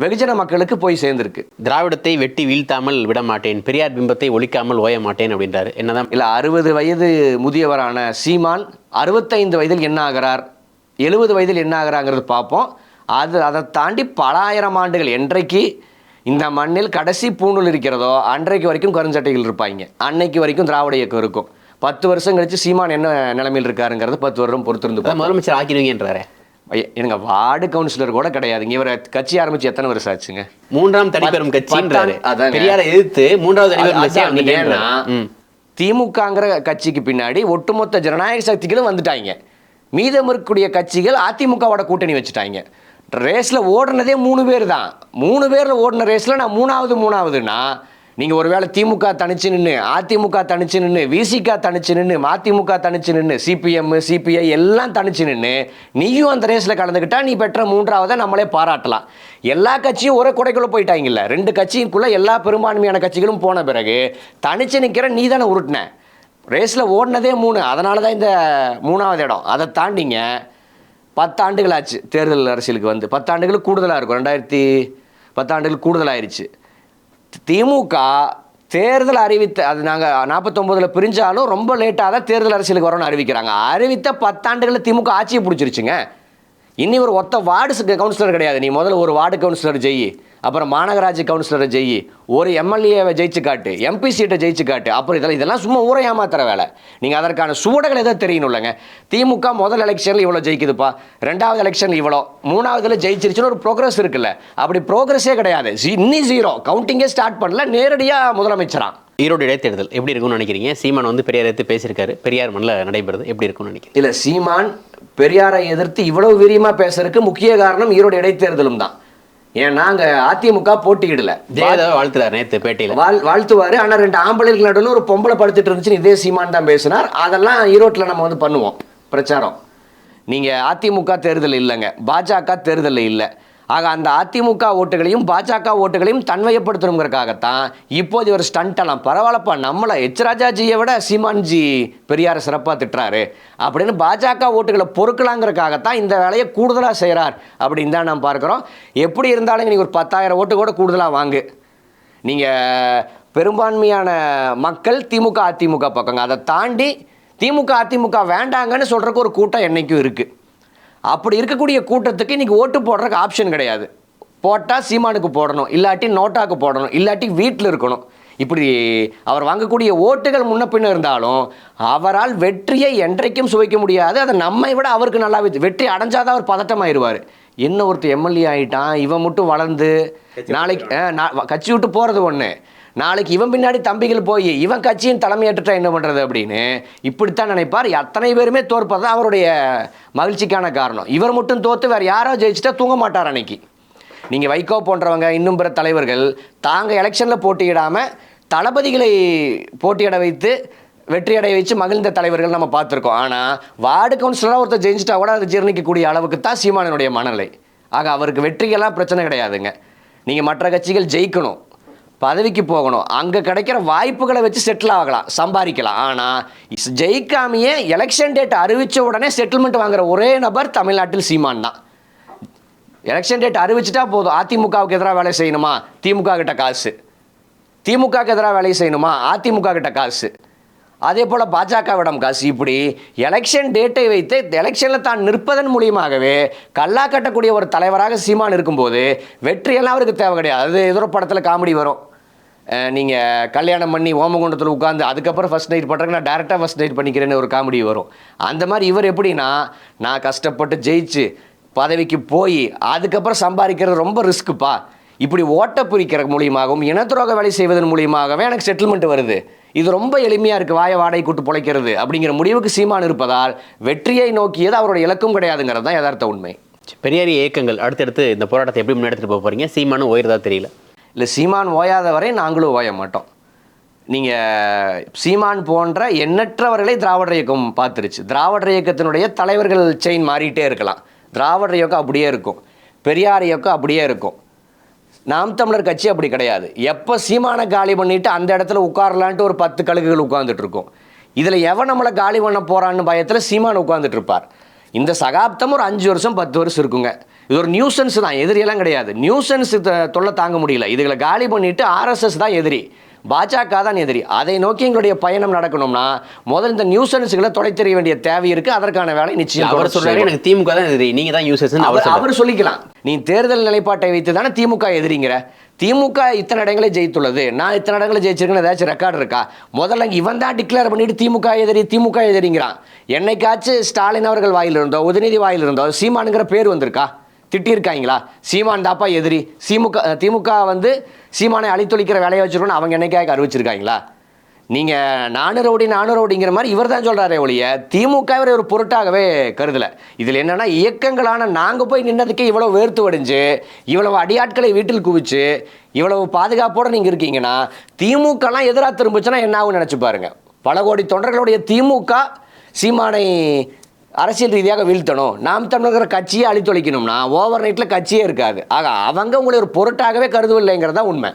வெகுஜன மக்களுக்கு போய் சேர்ந்துருக்கு. திராவிடத்தை வெட்டி வீழ்த்தாமல் விட மாட்டேன், பெரியார் பிம்பத்தை ஒழிக்காமல் ஓய மாட்டேன் அப்படின்றாரு. என்னதான் இல்லை, 60 வயது முதியவரான சீமான் 65 வயதில் என்ன ஆகிறார், 70 வயதில் என்ன ஆகிறாங்கிறது பார்ப்போம். அதை தாண்டி பல ஆயிரம் ஆண்டுகள் என்றைக்கு இந்த மண்ணில் கடைசி பூணூல் இருக்கிறதோ அன்றைக்கு வரைக்கும் கருஞ்சட்டைகள் இருப்பாங்க, அன்னைக்கு வரைக்கும் திராவிட இயக்கம் இருக்கும். 10 வருஷம் கழிச்சு சீமான் என்ன நிலைமையில் இருக்காருங்கிறது 10 வருடம் பொறுத்திருந்து முதலமைச்சர் ஆக்கிடுவீங்கன்றாரு. எனக்கு வார்டு கவுன்சிலர் கூட கிடையாதுங்க. இவர் கட்சி ஆரம்பிச்சு எத்தனை வருஷம் ஆச்சுங்க? 3ஆம் தனிப்பெரும் கட்சின்றாரு. பெரியாரை எதிர்த்து 3வது தனிப்பெரும். திமுகங்கிற கட்சிக்கு பின்னாடி ஒட்டுமொத்த ஜனநாயக சக்திகளும் வந்துட்டாங்க. மீதம் இருக்கக்கூடிய கட்சிகள் அதிமுகவோட கூட்டணி வச்சுட்டாங்க. ரேஸில் ஓடுனதே 3 பேர் தான். 3 பேரில் ஓடின ரேஸில் நான் மூணாவதுன்னா நீங்கள் ஒருவேளை திமுக தனிச்சு நின்று, அதிமுக தனிச்சு நின்று, விசிக தனிச்சு நின்று, மதிமுக தனிச்சு நின்று, சிபிஎம், சிபிஐ எல்லாம் தனிச்சு நின்று நீயும் அந்த ரேஸில் கலந்துக்கிட்டா நீ பெற்ற 3ஆவதை நம்மளே பாராட்டலாம். எல்லா கட்சியும் ஒரே குடைக்குள்ளே போயிட்டாங்கல்ல, 2 கட்சிக்குள்ளே எல்லா பெரும்பான்மையான கட்சிகளும் போன பிறகு தனிச்சு நிற்கிற நீ தானே உருட்டின. ரேஸில் ஓடினதே 3, அதனால தான் இந்த 3ஆவது இடம். அதை தாண்டிங்க 10 ஆண்டுகள் ஆச்சு தேர்தல் அரசியலுக்கு வந்து. 10 ஆண்டுகள் கூடுதலாக இருக்கும். 10 ஆண்டுகள் கூடுதலாயிருச்சு. திமுக தேர்தல் அறிவித்த, அது நாங்கள் 49 பிரிஞ்சாலும் ரொம்ப லேட்டாக தான் தேர்தல் அரசியலுக்கு வரோன்னு அறிவிக்கிறாங்க. அறிவித்த 10 ஆண்டுகளில் திமுக ஆட்சியை பிடிச்சிருச்சுங்க. இனி ஒரு ஒத்த வார்டு கவுன்சிலர் கிடையாது. நீ முதல்ல ஒரு வார்டு கவுன்சிலர் ஜெயி, அப்புறம் மாநகராட்சி கவுன்சிலரை ஜெயி, ஒரு எம்எல்ஏவை ஜெயிச்சு காட்டு, எம்பி சீட்டை ஜெயிச்சு காட்டு, அப்புறம் இதெல்லாம் சும்மா ஊரை ஏமாத்துற வேலை. நீங்கள் அதற்கான சூடகள் எதாவது தெரியணும் இல்லைங்க. திமுக முதல் எலெக்ஷனில் இவ்வளோ ஜெயிக்குதுப்பா, 2வது எலெக்ஷனில் இவ்வளோ, 3ஆவதுல ஜெயிச்சிருச்சுன்னு ஒரு ப்ரோக்ரஸ் இருக்குல்ல. அப்படி ப்ரோக்ரஸே கிடையாது. இன்னும் 0, கவுண்டிங்கே ஸ்டார்ட் பண்ணல, நேரடியாக முதலமைச்சரா. ஈரோடு இடைத்தேர்தல் எப்படி இருக்கும்னு நினைக்கிறீங்க? சீமான் வந்து பெரியார் எடுத்து பேசியிருக்காரு, பெரியார் மண்ணில் நடைபெறுது, எப்படி இருக்கும்னு நினைக்கிறேன்? இல்லை, சீமான் பெரியாரை எதிர்த்து இவ்வளவு வீரியமாக பேசுறதுக்கு முக்கிய காரணம் ஈரோடு இடைத்தேர்தலும் தான். ஏன்னா அங்கே அதிமுக போட்டியிடல. வாழ்த்துறாரு நேற்று பேட்டியில், வாழ்த்துவார். ஆனால் 2 ஆம்பளைகள் நடுவில் ஒரு பொம்பளை படுத்துட்டு இருந்துச்சுன்னு இதே சீமான் தான் பேசினார். அதெல்லாம் ஈரோட்டில் நம்ம வந்து பண்ணுவோம் பிரச்சாரம். நீங்கள் அதிமுக தேர்தல் இல்லைங்க, பாஜக தேர்தல் இல்லை. ஆக அந்த அதிமுக ஓட்டுகளையும் பாஜக ஓட்டுகளையும் தன்மையப்படுத்தணுங்கிறதுக்காகத்தான் இப்போது ஒரு ஸ்டண்டெல்லாம் பரவாயில்லப்பா, நம்மளை ராஜாஜியை விட சீமான்ஜி பெரியாரை சிறப்பாக திட்டுறாரு அப்படின்னு பாஜக ஓட்டுகளை பொறுக்கலாங்கிறதுக்காகத்தான் இந்த வேலையை கூடுதலாக செய்கிறார் அப்படின்னு தான் நாம் பார்க்குறோம். எப்படி இருந்தாலும் நீங்கள் ஒரு 10,000 ஓட்டு கூட கூடுதலாக வாங்கு. நீங்கள் பெரும்பான்மையான மக்கள் திமுக அதிமுக பக்கங்க. அதை தாண்டி திமுக அதிமுக வேண்டாங்கன்னு சொல்கிறக்கு ஒரு கூட்டம் என்றைக்கும் இருக்குது. அப்படி இருக்கக்கூடிய கூட்டத்துக்கு இன்றைக்கி ஓட்டு போடுறதுக்கு ஆப்ஷன் கிடையாது. போட்டால் சீமானுக்கு போடணும், இல்லாட்டி நோட்டாக்கு போடணும், இல்லாட்டி வீட்டில் இருக்கணும். இப்படி அவர் வாங்கக்கூடிய ஓட்டுகள் முன்ன பின்ன இருந்தாலும் அவரால் வெற்றியை என்றைக்கும் சுவைக்க முடியாது. அதை நம்மை விட அவருக்கு நல்லா வெற்றி அடைஞ்சாதான் அவர் பதட்டமாயிருவார். என்ன ஒருத்தர் எம்எல்ஏ ஆகிட்டான், இவன் மட்டும் வளர்ந்து நாளைக்கு கட்சி விட்டு போகிறது ஒன்று, நாளைக்கு இவன் பின்னாடி தம்பிகள் போய் இவன் கட்சியின் தலைமையேற்றா என்ன பண்ணுறது அப்படின்னு இப்படித்தான் நினைப்பார். அத்தனை பேருமே தோற்பது அவருடைய மகிழ்ச்சிக்கான காரணம். இவர் மட்டும் தோற்று வேறு யாரோ ஜெயிச்சுட்டா தூங்க மாட்டார் அன்னைக்கு. நீங்கள் வைகோ போன்றவங்க இன்னும் பிற தலைவர்கள் தாங்க எலெக்ஷனில் போட்டியிடாமல் தளபதிகளை போட்டியிட வைத்து வெற்றியடை வச்சு மகிழ்ந்த தலைவர்கள் நம்ம பார்த்துருக்கோம். ஆனால் வார்டு கவுன்சிலராக ஒருத்தர் ஜெயிச்சிட்டா கூட அதை ஜீர்ணிக்கக்கூடிய அளவுக்கு தான் சீமானனுடைய மனநிலை. ஆக அவருக்கு வெற்றிகள்லாம் பிரச்சனை கிடையாதுங்க. நீங்கள் மற்ற கட்சிகள் ஜெயிக்கணும், பதவிக்கு போகணும், அங்கே கிடைக்கிற வாய்ப்புகளை வச்சு செட்டில் ஆகலாம், சம்பாதிக்கலாம். ஆனால் ஜெயிக்காமையே எலெக்ஷன் டேட் அறிவித்த உடனே செட்டில்மெண்ட் வாங்குற ஒரே நபர் தமிழ்நாட்டில் சீமான் தான். எலெக்ஷன் டேட் அறிவிச்சிட்டா போதும், அதிமுகவுக்கு எதிராக வேலை செய்யணுமா திமுக கிட்ட காசு, திமுகவுக்கு எதிராக வேலை செய்யணுமா அதிமுக கிட்ட காசு, அதே போல் பாஜகவிடம் காசு. இப்படி எலெக்ஷன் டேட்டை வைத்து எலெக்ஷனில் தான் நிற்பதன் மூலியமாகவே கல்லா கட்டக்கூடிய ஒரு தலைவராக சீமான் இருக்கும்போது வெற்றியெல்லாம் அவருக்கு தேவை கிடையாது. அது எதிரோ படத்தில் காமெடி வரும், நீங்கள் கல்யாணம் பண்ணி ஓமகுண்டத்தில் உட்காந்து அதுக்கப்புறம் ஃபஸ்ட் நைட் பண்ணுறேங்க, நான் டேரெக்டாக ஃபஸ்ட் நைட் பண்ணிக்கிறேன்னு ஒரு காமெடி வரும். அந்த மாதிரி இவர் எப்படின்னா, நான் கஷ்டப்பட்டு ஜெயிச்சு பதவிக்கு போய் அதுக்கப்புறம் சம்பாதிக்கிறது ரொம்ப ரிஸ்க்குப்பா, இப்படி ஓட்ட பிரிக்கிற மூலியமாகவும் இனத்துரோக வேலை செய்வதன் மூலியமாகவே எனக்கு செட்டில்மெண்ட் வருது, இது ரொம்ப எளிமையாக இருக்குது, வாயை வாடகை கூட்டு பிழைக்கிறது அப்படிங்கிற முடிவுக்கு சீமான் இருப்பதால் வெற்றியை நோக்கியது அவருடைய இலக்கும் கிடையாதுங்கிறது தான் யதார்த்த உண்மை. பெரியாரி இயக்கங்கள் அடுத்தடுத்து இந்த போராட்டத்தை எப்படி முன்னெடுத்துட்டு போக போகிறீங்க? சீமானும் ஓய்றதா தெரியல. இல்லை, சீமான் ஓயாத வரை நாங்களும் ஓய மாட்டோம். நீங்கள் சீமான் போன்ற எண்ணற்றவர்களை திராவிடர் இயக்கம் பார்த்துருச்சு. திராவிடர் இயக்கத்தினுடைய தலைவர்கள் செயின் மாறிட்டே இருக்கலாம், திராவிடர் இயக்கம் அப்படியே இருக்கும், பெரியார் இயக்கம் அப்படியே இருக்கும். நாம் தமிழர் கட்சி அப்படி கிடையாது. எப்போ சீமானை காலி பண்ணிவிட்டு அந்த இடத்துல உட்காரலான்ட்டு ஒரு 10 கழுகுகள் உட்கார்ந்துட்டு இருக்கும். இதில் எவன் நம்மளை காலி பண்ண போகிறான்னு பயத்தில் சீமான் உட்காந்துட்டு இருப்பார். இந்த சகாப்தம் ஒரு 5 வருஷம் 10 வருஷம் இருக்குங்க. இது ஒரு நியூசன்ஸ் தான், எதிரியெல்லாம் கிடையாது. நியூசன்ஸ் தொல்லை தாங்க முடியல. இதுகளை காலி பண்ணிவிட்டு ஆர்எஸ்எஸ் தான் எதிரி, பாஜக தான் எதிரி. அதை நோக்கி எங்களுடைய பயணம் நடக்கணும்னா முதல் இந்த நியூசன்ஸ்களை தொலை தெரிய வேண்டிய தேவை இருக்கு. அதற்கான வேலை நிச்சயம். அவர் சொல்றாரு எனக்கு திமுக தான் எதிரி, நீங்க தான் யூசர்ஸ். அவர் சொல்லிக்கலாம். நீ தேர்தல் நிலைப்பாட்டை வைத்து தானே திமுக எதிரிங்கிற. திமுக இத்தனை இடங்களே ஜெயித்துள்ளது, நான் இத்தனை இடங்களை ஜெயிச்சிருக்கேன்னு ஏதாச்சும் ரெக்கார்டு இருக்கா? முதல்ல இவன் தான் டிக்ளேர் பண்ணிட்டு திமுக எதிரிங்கிறான். என்னைக்காச்சும் ஸ்டாலின் அவர்கள் வாயில் இருந்தோ உதயநிதி வாயில் இருந்தோ சீமானுங்கிற பேர் வந்திருக்கா? திட்டியிருக்காங்களா? சீமான் தாப்பா எதிரி, திமுக வந்து சீமானை அழித்தொழிக்கிற வேலையை வச்சுருக்கோன்னு அவங்க என்னைக்காக அறிவிச்சிருக்காங்களா? நீங்கள் நானூறு ரவுடிங்கிற மாதிரி இவர் தான் சொல்கிறாரே ஒழிய திமுக ஒரு பொருட்டாகவே கருதலை. இதில் என்னென்னா இயக்கங்களான நாங்கள் போய் நின்னதுக்கே இவ்வளோ வேர்த்து வடிஞ்சு இவ்வளவு அடியாட்களை வீட்டில் குவிச்சு இவ்வளவு பாதுகாப்போடு நீங்கள் இருக்கீங்கன்னா திமுகலாம் எதிராக திரும்பிச்சுன்னா என்ன ஆகும்னு நினச்சி பாருங்க. பல கோடி தொண்டர்களுடைய திமுக சீமானை அரசியல் ரீதியாக வீழ்த்தணும், நாம் தமிழர் கட்சியை அழித்தொழிக்கணும்னா ஓவர் நைட்டில் கட்சியே இருக்காது. ஆக அவங்க உங்களை ஒரு பொருட்டாகவே கருதவில்லைங்கிறதா உண்மை.